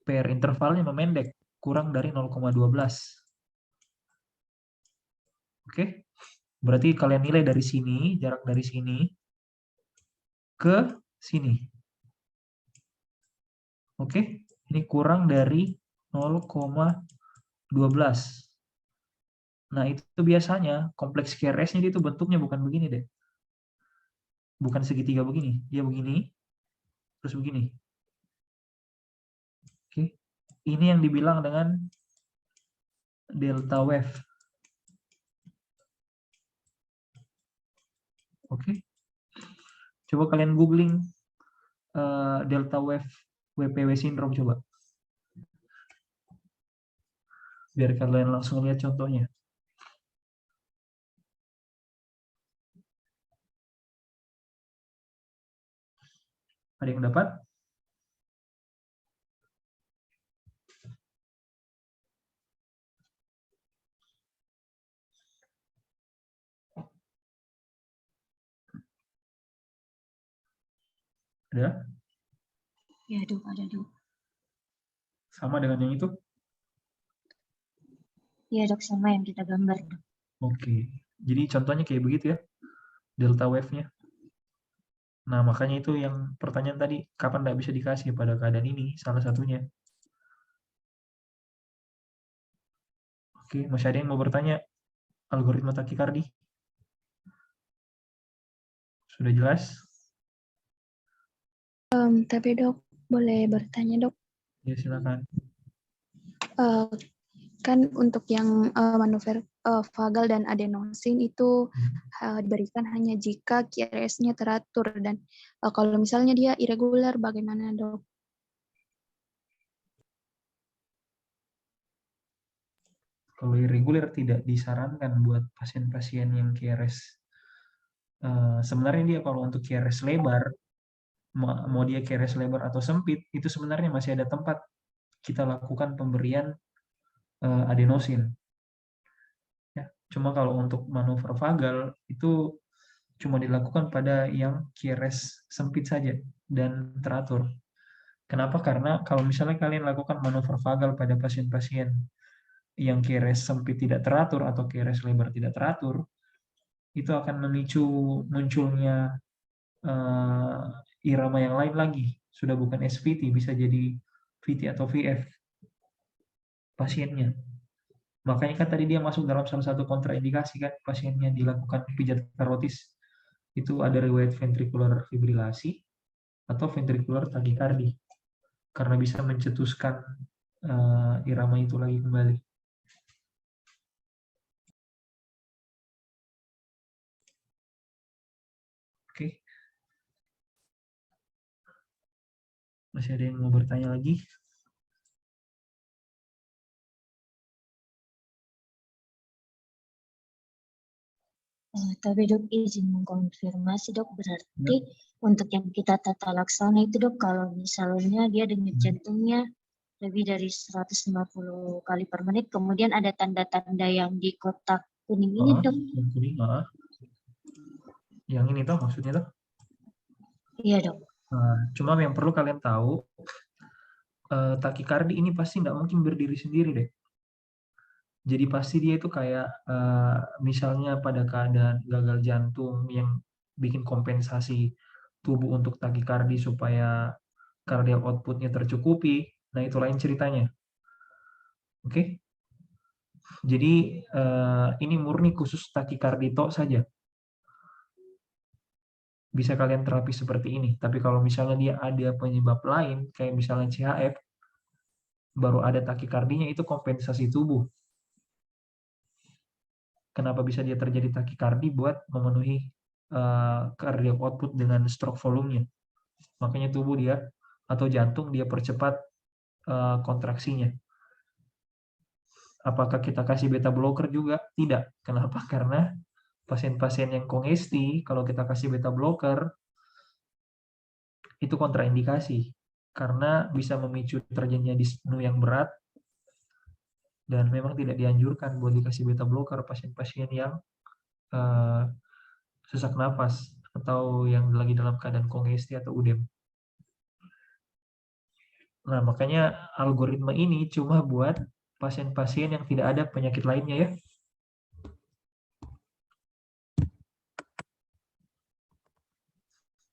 pair intervalnya memendek, kurang dari 0,12. Oke? Berarti kalian nilai dari sini, jarak dari sini ke sini. Oke? Ini kurang dari 0,12. Nah, itu biasanya kompleks KRS-nya itu bentuknya bukan begini deh. bukan segitiga begini, dia begini, terus begini. Oke, ini yang dibilang dengan delta wave. Oke, coba kalian googling delta wave WPW syndrome coba, biar kalian langsung lihat contohnya. Ada yang dapat? Ada? Ya dok, ada dok. Sama dengan yang itu? Ya dok, sama yang kita gambar dok. Oke, jadi contohnya kayak begitu ya, delta wave-nya. Nah, makanya itu yang pertanyaan tadi, kapan tidak bisa dikasih pada keadaan ini, salah satunya. Oke, masih ada yang mau bertanya? Algoritma takikardi? Sudah jelas? Tapi dok, boleh bertanya dok? Ya, silakan. Kan untuk yang manuver vagal dan adenosin itu diberikan hanya jika QRS-nya teratur, dan kalau misalnya dia irregular bagaimana dok? Kalau irregular tidak disarankan buat pasien-pasien yang QRS. Sebenarnya dia kalau untuk QRS lebar, mau dia QRS lebar atau sempit, itu sebenarnya masih ada tempat kita lakukan pemberian adenosin. Ya, cuma kalau untuk manuver vagal itu cuma dilakukan pada yang QRS sempit saja dan teratur. Kenapa? Karena kalau misalnya kalian lakukan manuver vagal pada pasien-pasien yang QRS sempit tidak teratur atau QRS lebar tidak teratur, itu akan memicu munculnya irama yang lain lagi. Sudah bukan SVT, bisa jadi VT atau VF pasiennya. Makanya kan tadi dia masuk dalam salah satu kontraindikasi kan, pasiennya dilakukan pijat karotis. Itu ada riwayat ventricular fibrilasi atau ventricular takikardi. Karena bisa mencetuskan irama itu lagi kembali. Oke. Masih ada yang mau bertanya lagi? Tapi dok, izin mengkonfirmasi dok, berarti untuk yang kita tata laksana itu dok, kalau misalnya dia denyut jantungnya lebih dari 150 kali per menit, kemudian ada tanda-tanda yang di kotak kuning ini dok. Yang kuning, yang ini toh maksudnya toh? Iya dok. Cuma yang perlu kalian tahu, takikardi ini pasti nggak mungkin berdiri sendiri deh. Jadi pasti dia itu kayak misalnya pada keadaan gagal jantung yang bikin kompensasi tubuh untuk takikardi supaya cardiac output-nya tercukupi. Nah, itu lain ceritanya. Oke? Jadi ini murni khusus takikardi tok saja. Bisa kalian terapi seperti ini. Tapi kalau misalnya dia ada penyebab lain, kayak misalnya CHF, baru ada takikardinya, itu kompensasi tubuh. Kenapa bisa dia terjadi takikardi? Buat memenuhi cardiac output dengan stroke volume-nya. Makanya tubuh dia atau jantung dia percepat kontraksinya. Apakah kita kasih beta blocker juga? Tidak. Kenapa? Karena pasien-pasien yang kongesti, kalau kita kasih beta blocker, itu kontraindikasi. Karena bisa memicu terjadinya dyspnea yang berat, dan memang tidak dianjurkan buat dikasih beta blocker pasien-pasien yang sesak napas atau yang lagi dalam keadaan kongesti atau UDEM. Nah, makanya algoritma ini cuma buat pasien-pasien yang tidak ada penyakit lainnya ya.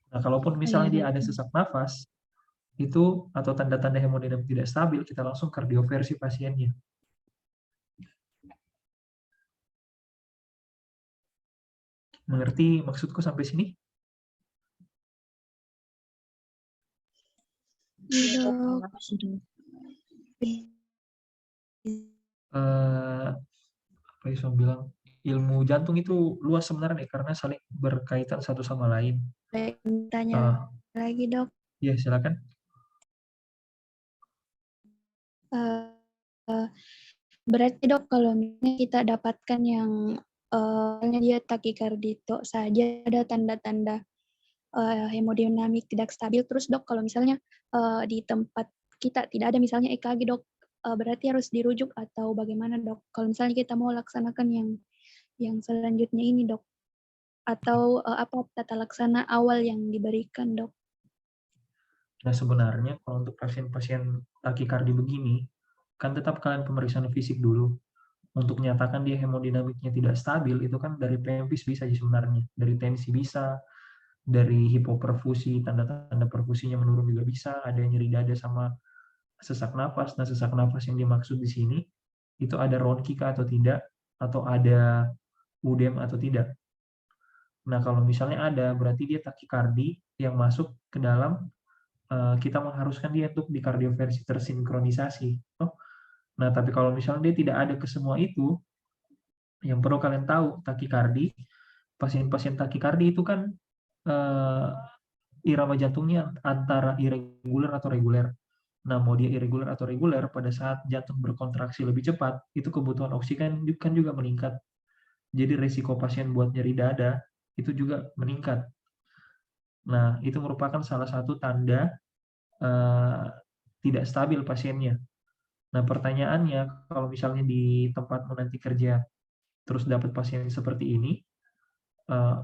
Nah, kalaupun misalnya dia ada sesak nafas, itu atau tanda-tanda hemodinamik tidak stabil, kita langsung kardioversi pasiennya. Mengerti maksudku sampai sini? Iya, Dok. Terima kasih, Dok. Apa yang saya bilang, ilmu jantung itu luas sebenarnya karena saling berkaitan satu sama lain. Tanya lagi, Dok. Ya, silakan. Berarti, Dok, kalau misalnya kita dapatkan yang dia takikardito saja, ada tanda-tanda hemodinamik tidak stabil, terus, Dok, kalau misalnya di tempat kita tidak ada misalnya EKG, Dok, berarti harus dirujuk atau bagaimana, Dok? Kalau misalnya kita mau laksanakan yang selanjutnya ini, Dok, atau apa tata laksana awal yang diberikan, Dok? Nah, sebenarnya kalau untuk pasien-pasien takikardi begini, kan tetap kalian pemeriksaan fisik dulu. Untuk menyatakan dia hemodinamiknya tidak stabil, itu kan dari PEMPIS bisa sih sebenarnya. Dari tensi bisa, dari hipoperfusi, tanda-tanda perfusinya menurun juga bisa, ada nyeri dada sama sesak napas. Nah, sesak napas yang dimaksud di sini, itu ada ronkika atau tidak, atau ada udem atau tidak. Nah, kalau misalnya ada, berarti dia takikardi yang masuk ke dalam, kita mengharuskan dia untuk di kardioversi tersinkronisasi. Oh, nah, tapi kalau misalnya dia tidak ada ke semua itu, yang perlu kalian tahu, takikardi, pasien-pasien takikardi itu kan irama jantungnya antara irregular atau reguler. Nah, mau dia irregular atau reguler, pada saat jantung berkontraksi lebih cepat, itu kebutuhan oksigen kan juga meningkat. Jadi resiko pasien buat nyeri dada itu juga meningkat. Nah, itu merupakan salah satu tanda tidak stabil pasiennya. Nah, pertanyaannya, kalau misalnya di tempatmu nanti kerja, terus dapat pasien seperti ini,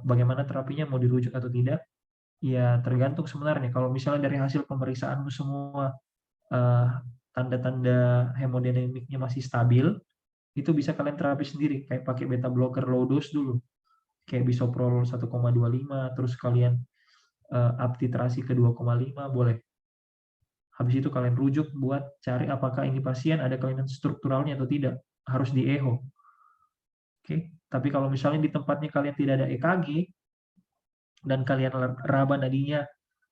bagaimana terapinya, mau dirujuk atau tidak? Ya, tergantung sebenarnya. Kalau misalnya dari hasil pemeriksaanmu semua, tanda-tanda hemodinamiknya masih stabil, itu bisa kalian terapi sendiri, kayak pakai beta blocker low dose dulu, kayak bisoprol 1,25, terus kalian up titrasi ke 2,5, boleh. Habis itu kalian rujuk buat cari apakah ini pasien ada kelainan strukturalnya atau tidak, harus di echo. Oke, tapi kalau misalnya di tempatnya kalian tidak ada EKG dan kalian raba nadinya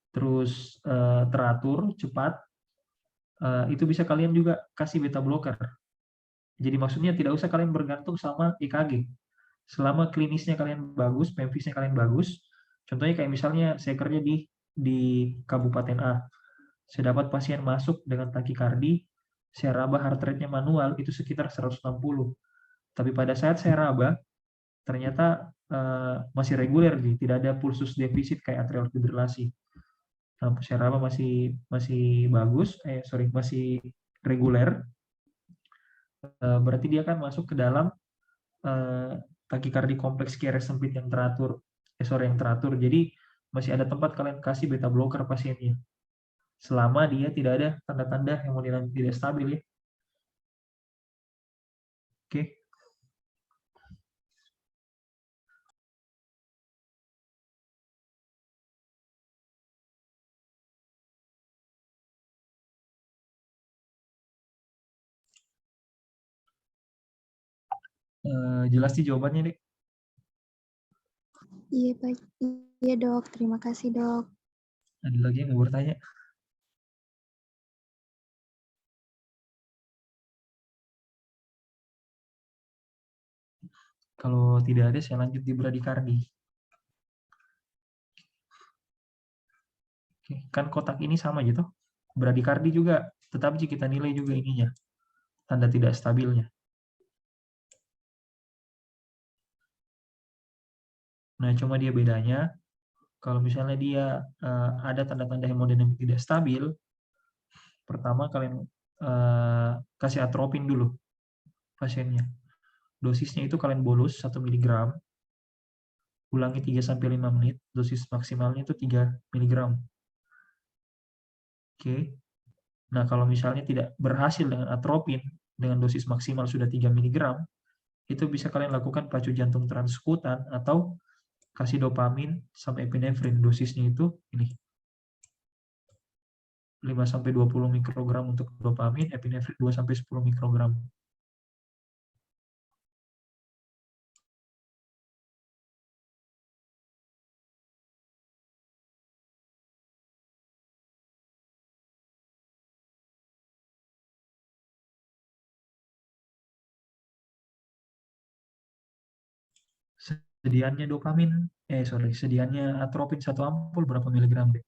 terus teratur cepat, itu bisa kalian juga kasih beta blocker. Jadi maksudnya tidak usah kalian bergantung sama EKG. Selama klinisnya kalian bagus, PEMFIS-nya kalian bagus, contohnya kayak misalnya saya kerja di Kabupaten A, saya dapat pasien masuk dengan takikardi, saya raba heart rate-nya manual itu sekitar 160. Tapi pada saat saya raba, ternyata masih reguler, tidak ada pulsus defisit kayak atrial fibrilasi. Nah, saya raba masih bagus, masih reguler, berarti dia kan masuk ke dalam takikardi kompleks QRS sempit yang teratur, yang teratur. Jadi masih ada tempat kalian kasih beta blocker pasiennya, selama dia tidak ada tanda-tanda hemodinamik tidak stabil ya. Oke. Jelas sih jawabannya, Dek. Iya, baik. Iya, Dok. Terima kasih, Dok. Ada lagi yang mau bertanya? Kalau tidak ada, saya lanjut di bradikardi. Oke, kan kotak ini sama gitu. Bradikardi juga, tetapi kita nilai juga ininya, tanda tidak stabilnya. Nah, cuma dia bedanya, kalau misalnya dia ada tanda-tanda hemodinamik tidak stabil, pertama kalian kasih atropin dulu pasiennya. Dosisnya itu kalian bolus 1 mg, ulangi 3-5 menit, dosis maksimalnya itu 3 mg. Oke. Nah, kalau misalnya tidak berhasil dengan atropin, dengan dosis maksimal sudah 3 mg, itu bisa kalian lakukan pacu jantung transkutan atau kasih dopamin sama epinefrin. Dosisnya itu ini, 5-20 mikrogram untuk dopamin, epinefrin 2-10 mikrogram. Sediaannya dopamin, sediaannya atropin 1 ampul berapa miligram deh?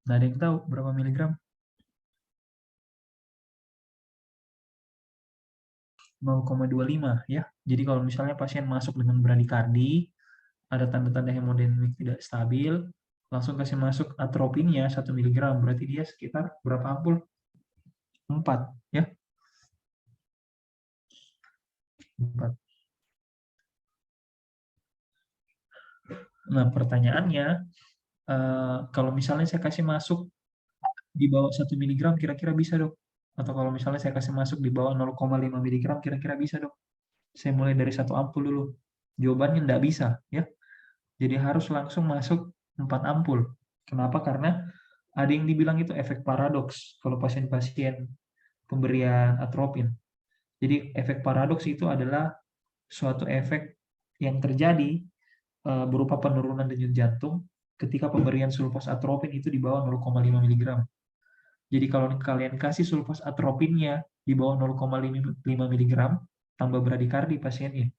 Nggak ada yang tahu berapa miligram? 0,25 ya. Jadi kalau misalnya pasien masuk dengan bradikardi, ada tanda-tanda hemodinamik tidak stabil, langsung kasih masuk atropinnya 1 mg, berarti dia sekitar berapa ampul? 4 ya. 4. Nah, pertanyaannya, kalau misalnya saya kasih masuk di bawah 1 mg kira-kira bisa dok? Atau kalau misalnya saya kasih masuk di bawah 0,5 mg kira-kira bisa dok? Saya mulai dari 1 ampul dulu. Jawabannya enggak bisa ya. Jadi harus langsung masuk 4 ampul. Kenapa? Karena ada yang dibilang itu efek paradoks kalau pasien-pasien pemberian atropin. Jadi efek paradoks itu adalah suatu efek yang terjadi berupa penurunan denyut jantung ketika pemberian sulfos atropin itu di bawah 0,5 mg. Jadi kalau kalian kasih sulfos atropinnya di bawah 0,5 mg, tambah bradikardi pasiennya.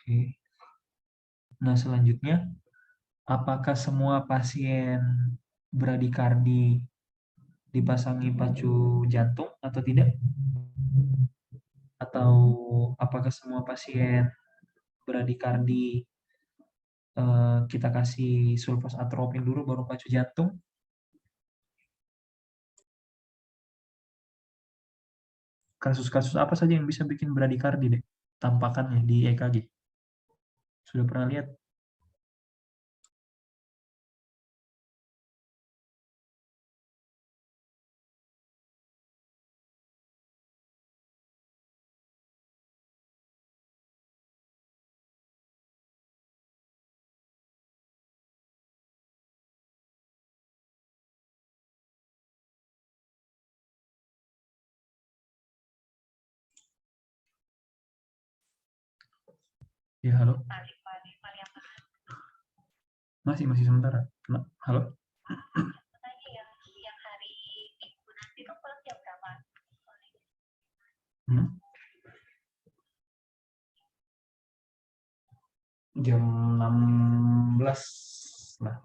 Oke. Nah, selanjutnya, apakah semua pasien bradikardi dipasangi pacu jantung atau tidak? Atau apakah semua pasien bradikardi kita kasih sulfos atropin dulu baru pacu jantung? Kasus-kasus apa saja yang bisa bikin bradikardi deh? Tampakannya di EKG. Sudah pernah lihat? Ya, halo. Masih sementara. Halo. Jam 16 lah.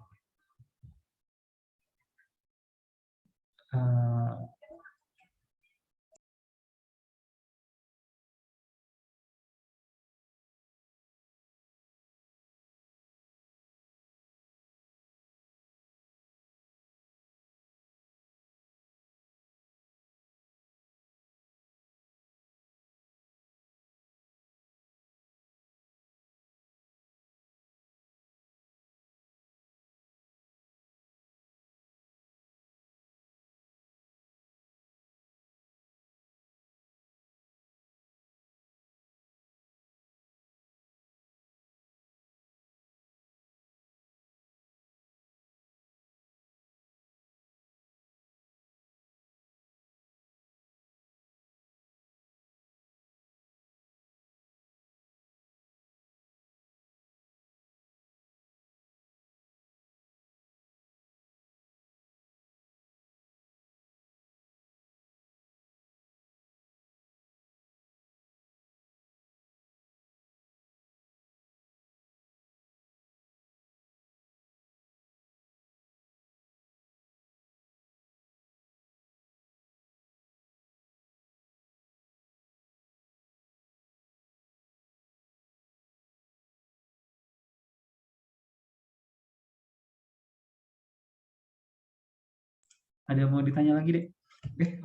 Ada yang mau ditanya lagi, Dek?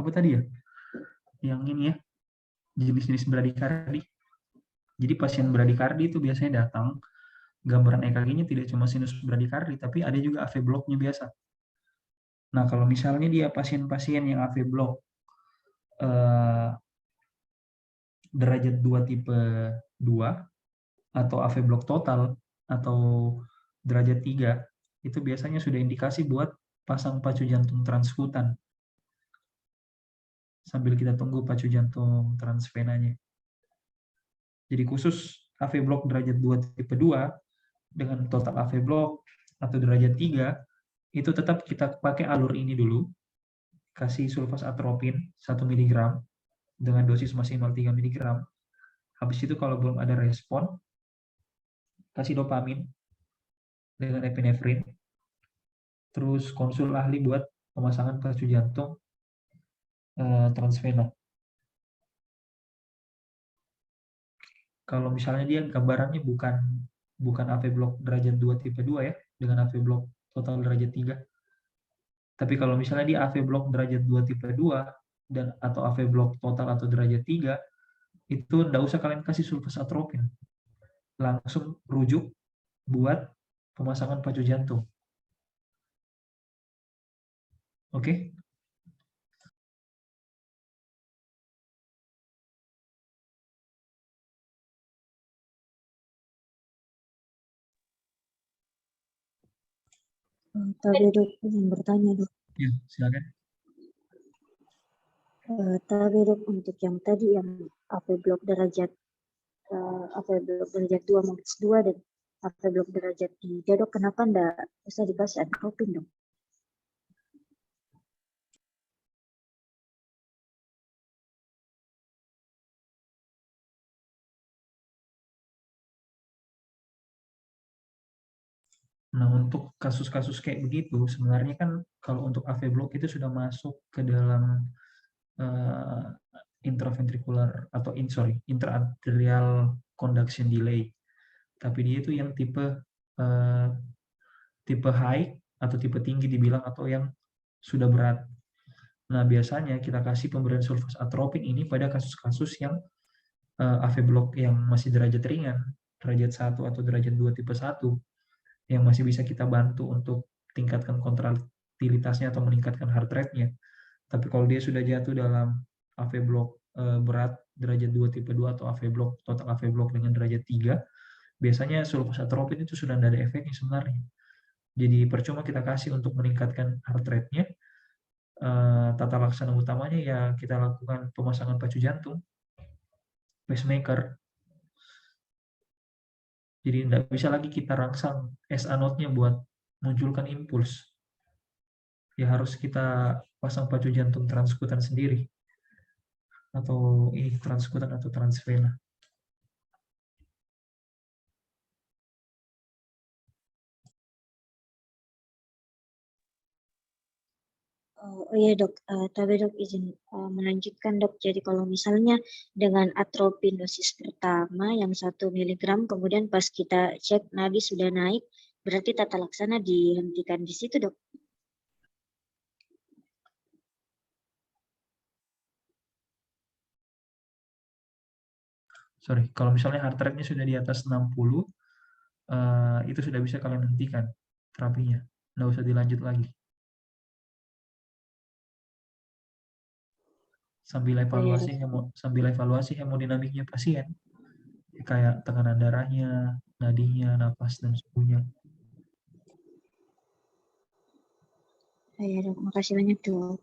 Apa tadi ya? Yang ini ya, jenis-jenis bradikardi. Jadi pasien bradikardi itu biasanya datang, gambaran EKG-nya tidak cuma sinus bradikardi, tapi ada juga AV blocknya biasa. Nah, kalau misalnya dia pasien-pasien yang AV block derajat 2 tipe 2 atau AV block total atau derajat 3, itu biasanya sudah indikasi buat pasang pacu jantung transkutan sambil kita tunggu pacu jantung transvenanya. Jadi khusus AV block derajat 2 tipe 2 dengan total AV block atau derajat 3, itu tetap kita pakai alur ini dulu, kasih sulfas atropin 1 mg dengan dosis maksimal 3 mg. Habis itu kalau belum ada respon, kasih dopamin dengan epinefrin, terus konsul ahli buat pemasangan pacu jantung transvena. Kalau misalnya dia gambarannya bukan AV block derajat 2 tipe 2 ya, dengan AV block total derajat 3. Tapi kalau misalnya dia AV block derajat 2 tipe 2 dan atau AV block total atau derajat 3, itu enggak usah kalian kasih sulfas atropin. Langsung rujuk buat pemasangan pacu jantung. Oke? Tapi dok, izin bertanya dok. Ya, silakan. Tapi dok, untuk yang tadi yang AV block derajat 2 max 2 dan AV block derajat 3 dok, kenapa enggak bisa dikasih atropin dok? Nah, untuk kasus-kasus kayak begitu, sebenarnya kan kalau untuk AV block itu sudah masuk ke dalam intraventricular atau intraarterial conduction delay. Tapi dia itu yang tipe high atau tipe tinggi dibilang atau yang sudah berat. Nah, biasanya kita kasih pemberian sulfas atropin ini pada kasus-kasus yang AV block yang masih derajat ringan, derajat 1 atau derajat 2 tipe 1, yang masih bisa kita bantu untuk tingkatkan kontraktilitasnya atau meningkatkan heart rate-nya. Tapi kalau dia sudah jatuh dalam AV block berat derajat 2 tipe 2 atau AV block total AV block dengan derajat 3, biasanya sulfas atropin itu sudah tidak ada efeknya sebenarnya. Jadi percuma kita kasih untuk meningkatkan heart rate-nya. Tata laksana utamanya ya kita lakukan pemasangan pacu jantung, pacemaker. Jadi tidak bisa lagi kita rangsang SA node-nya buat munculkan impuls. Ya harus kita pasang pacu jantung transkutan sendiri. Atau ini transkutan atau transvena. Oh iya dok, tapi dok izin melanjutkan dok. Jadi kalau misalnya dengan atropin dosis pertama yang 1 mg, kemudian pas kita cek nadi sudah naik, berarti tata laksana dihentikan di situ dok? Sorry, kalau misalnya heart rate-nya sudah di atas 60, itu sudah bisa kalian hentikan terapinya. Nggak usah dilanjut lagi. Sambil evaluasi hemodinamiknya pasien, kayak tekanan darahnya, nadinya, napas, dan suhunya. Iya dok, makasih banyak dok.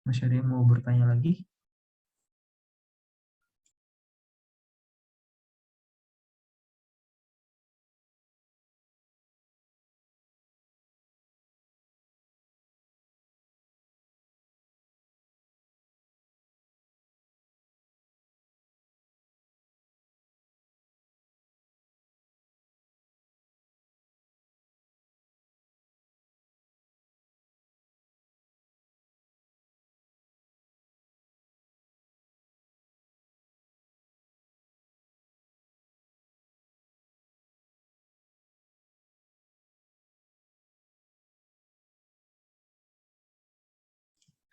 Masih ada yang mau bertanya lagi?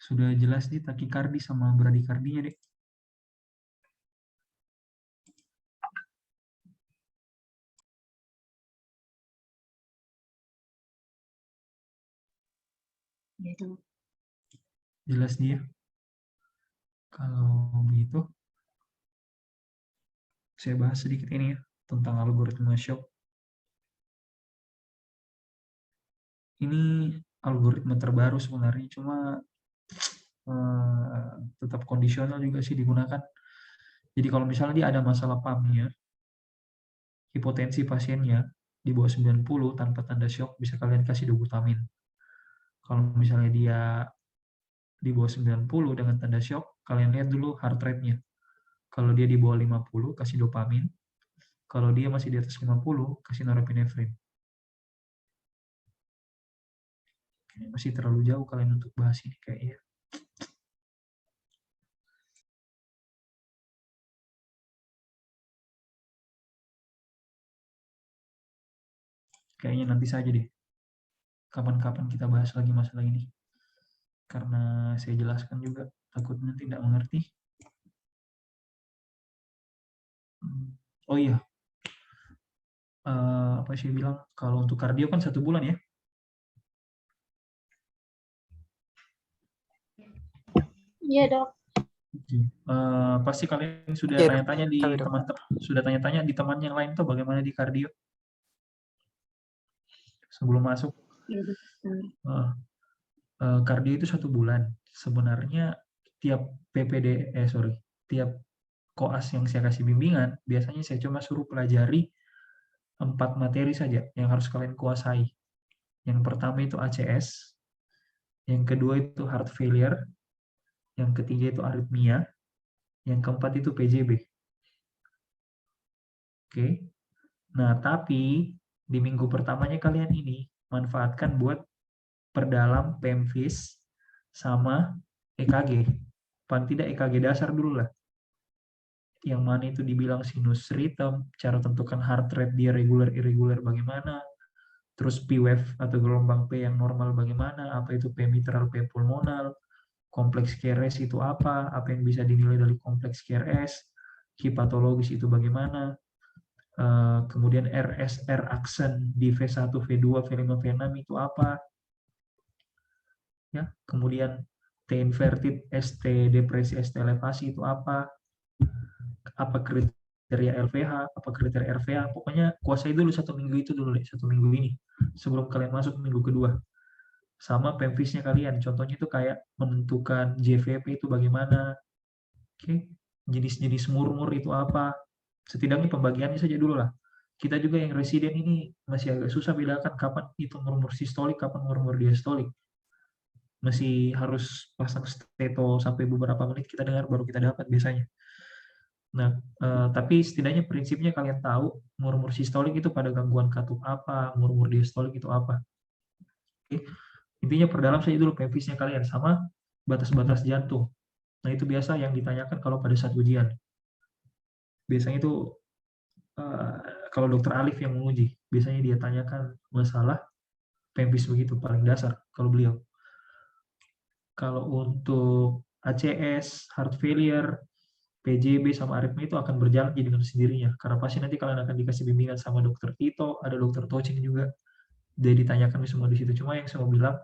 Sudah jelas nih takikardi sama bradikardinya deh. Ya, Dok. Jelas dia. Kalau begitu, saya bahas sedikit ini ya, tentang algoritma shock. Ini algoritma terbaru sebenarnya, cuma tetap kondisional juga sih digunakan. Jadi kalau misalnya dia ada masalah PAM-nya, hipotensi pasiennya di bawah 90 tanpa tanda shock, bisa kalian kasih dobutamin. Kalau misalnya dia di bawah 90 dengan tanda shock, kalian lihat dulu heart rate-nya. Kalau dia di bawah 50, kasih dopamin. Kalau dia masih di atas 50, kasih norepinefrin. Masih terlalu jauh kalian untuk bahas ini kayaknya. Kayaknya nanti saja deh. Kapan-kapan kita bahas lagi masalah ini. Karena saya jelaskan juga, takutnya tidak mengerti. Oh iya, apa sih bilang, kalau untuk kardio kan 1 bulan ya. Iya, Dok. Pasti kalian sudah Iya, Dok. tanya-tanya di Tahu, Dok. teman-teman, sudah tanya-tanya di teman yang lain tuh bagaimana di kardio sebelum masuk. Ya, Dok. Kardio itu 1 bulan. Sebenarnya tiap tiap koas yang saya kasih bimbingan, biasanya saya cuma suruh pelajari 4 materi saja yang harus kalian kuasai. Yang pertama itu ACS, yang kedua itu heart failure, yang ketiga itu aritmia, yang keempat itu PJB. Oke. Nah, tapi di minggu pertamanya kalian ini manfaatkan buat perdalam PEMFIS sama EKG. Paling tidak EKG dasar dulu lah. Yang mana itu dibilang sinus rhythm, cara tentukan heart rate dia regular irregular bagaimana, terus P-wave atau gelombang P yang normal bagaimana, apa itu P mitral, P pulmonal, kompleks KRS itu apa yang bisa dinilai dari kompleks KRS, hipatologis itu bagaimana, kemudian RSR aksen di V1, V2, V5, V6 itu apa, ya, kemudian T inverted, ST depresi, ST elevasi itu apa kriteria LVH, apa kriteria RVH, pokoknya kuasai dulu 1 minggu itu dulu deh, 1 minggu ini, sebelum kalian masuk minggu kedua. Sama PEMFIS-nya kalian, contohnya itu kayak menentukan JVP itu bagaimana, oke, jenis-jenis murmur itu apa, setidaknya pembagiannya saja dulu lah. Kita juga yang residen ini masih agak susah bedakan kapan itu murmur sistolik, kapan murmur diastolik. Masih harus pasang steto sampai beberapa menit kita dengar baru kita dapat biasanya. Nah, tapi setidaknya prinsipnya kalian tahu murmur sistolik itu pada gangguan katup apa, murmur diastolik itu apa. Oke. Intinya perdalam saja dulu PEMFIS-nya kalian sama batas-batas jantung. Nah, itu biasa yang ditanyakan kalau pada saat ujian. Biasanya itu kalau dokter Alif yang menguji, biasanya dia tanyakan masalah PEMFIS begitu, paling dasar kalau beliau. Kalau untuk ACS, heart failure, PJB sama aritmia itu akan berjalan dengan sendirinya. Karena pasti nanti kalian akan dikasih bimbingan sama dokter Tito, ada dokter Tocing juga. Jadi ditanyakan semua di situ. Cuma yang saya mau bilang,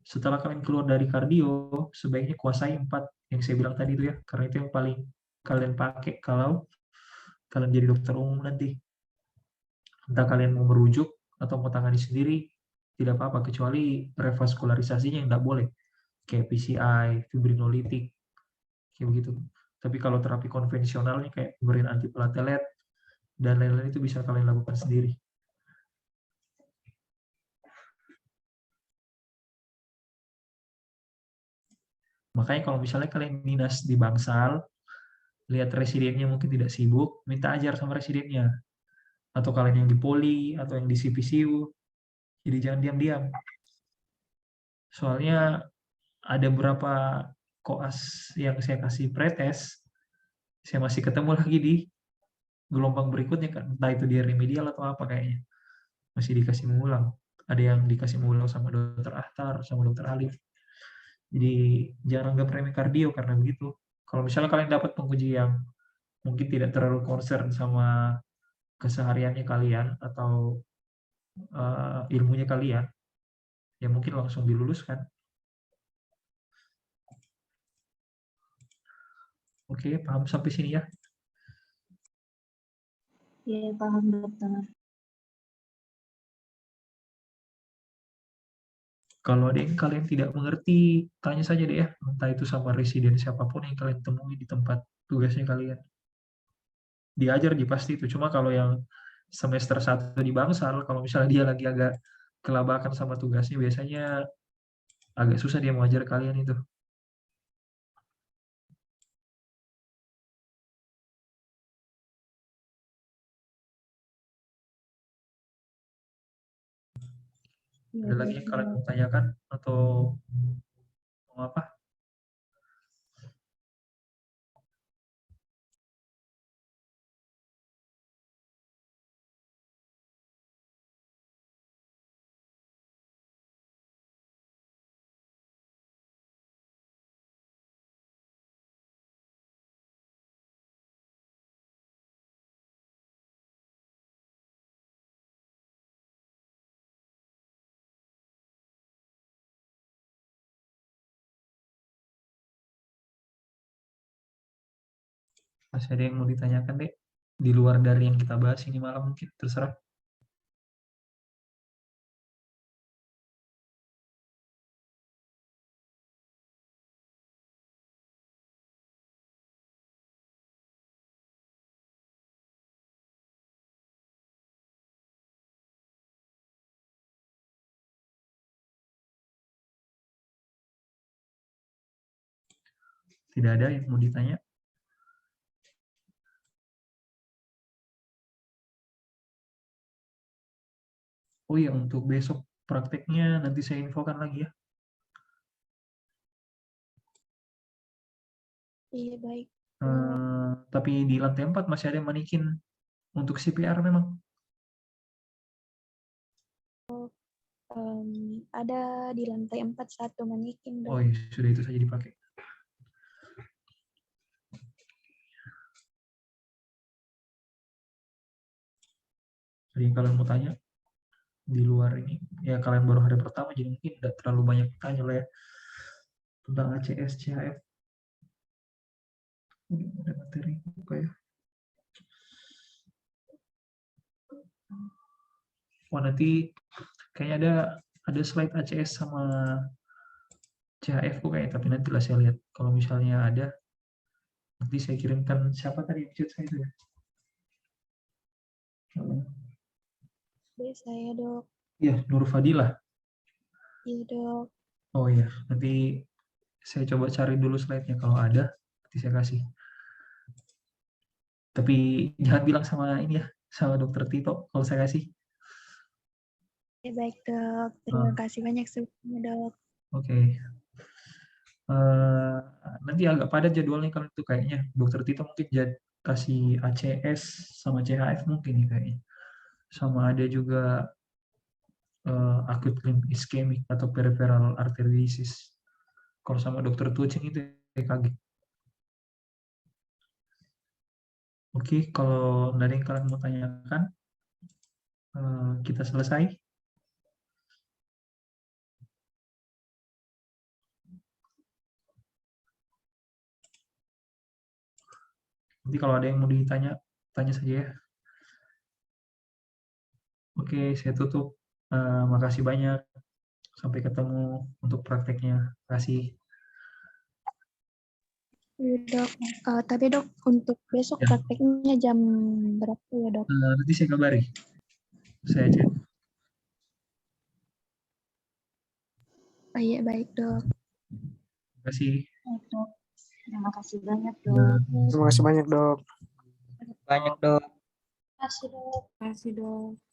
setelah kalian keluar dari kardio, sebaiknya kuasai 4 yang saya bilang tadi itu ya. Karena itu yang paling kalian pakai kalau kalian jadi dokter umum nanti. Entah kalian mau merujuk atau mau tangani sendiri, tidak apa-apa, kecuali revaskularisasinya yang tidak boleh. Kayak PCI, fibrinolitik, kayak begitu. Tapi kalau terapi konvensionalnya kayak pemberian antiplatelet dan lain-lain itu bisa kalian lakukan sendiri. Makanya kalau misalnya kalian dinas di Bangsal, lihat residennya mungkin tidak sibuk, minta ajar sama residennya. Atau kalian yang di Poli, atau yang di CPCU, jadi jangan diam-diam. Soalnya ada beberapa koas yang saya kasih pretest, saya masih ketemu lagi di gelombang berikutnya, kan entah itu dia remedial atau apa kayaknya. Masih dikasih mengulang. Ada yang dikasih mengulang sama dokter Ahtar, sama dokter Alif. Jadi jangan anggap remeh kardio karena begitu. Kalau misalnya kalian dapat penguji yang mungkin tidak terlalu concern sama kesehariannya kalian atau ilmunya kalian, ya mungkin langsung diluluskan. Oke, paham sampai sini ya? Ya, paham dokter. Kalau ada yang kalian tidak mengerti, tanya saja deh ya. Entah itu sama residen siapapun yang kalian temui di tempat tugasnya kalian. Diajar di pasti itu. Cuma kalau yang semester 1 di Bangsal, kalau misalnya dia lagi agak kelabakan sama tugasnya, biasanya agak susah dia mengajar kalian itu. Ada lagi yang kalian mau tanyakan atau mau apa? Masih ada yang mau ditanyakan deh? Di luar dari yang kita bahas ini malam mungkin, terserah. Tidak ada yang mau ditanya? Oh iya, untuk besok prakteknya nanti saya infokan lagi ya. Iya, baik. Tapi di lantai 4 masih ada yang manikin untuk CPR memang? Ada di lantai 4 satu manikin, Dok. Oh iya, sudah itu saja dipakai. Jadi yang kalian mau tanya di luar ini, ya kalian baru hari pertama jadi mungkin tidak terlalu banyak tanya lah ya tentang ACS, CHF. Ada materi buka ya. Oh nanti kayaknya ada slide ACS sama CHF kok kayaknya, tapi nanti lah saya lihat. Kalau misalnya ada, nanti saya kirimkan. Siapa tadi yang chat saya itu ya? Saya, Dok. Iya, Nur Fadilah. Iya, Dok. Oh iya, nanti saya coba cari dulu slide-nya. Kalau ada, nanti saya kasih. Tapi jangan bilang sama ini ya, sama Dokter Tito kalau saya kasih. Ya, baik, Dok. Terima kasih banyak sebelumnya, Dok. Oke. Nanti agak padat jadwalnya kalau itu kayaknya. Dokter Tito mungkin kasih ACS sama CHF mungkin nih kayaknya. Sama ada juga acute limb ischemic atau peripheral artery disease. Kalau sama Dokter Tucing itu EKG. Oke, kalau dari yang kalian mau tanyakan, kita selesai. Nanti kalau ada yang mau ditanya, tanya saja ya. Oke, saya tutup. Makasih banyak. Sampai ketemu untuk prakteknya. Kasih. Iya, Dok. Tapi, Dok, untuk besok Ya. prakteknya jam berapa ya, Dok? Nanti saya kabari. Saya cek. Iya, baik, Dok. Terima kasih. Baik, Dok. Terima kasih banyak, Dok. Terima kasih banyak, Dok. Banyak, Dok. Terima kasih, Dok. Terima kasih, Dok.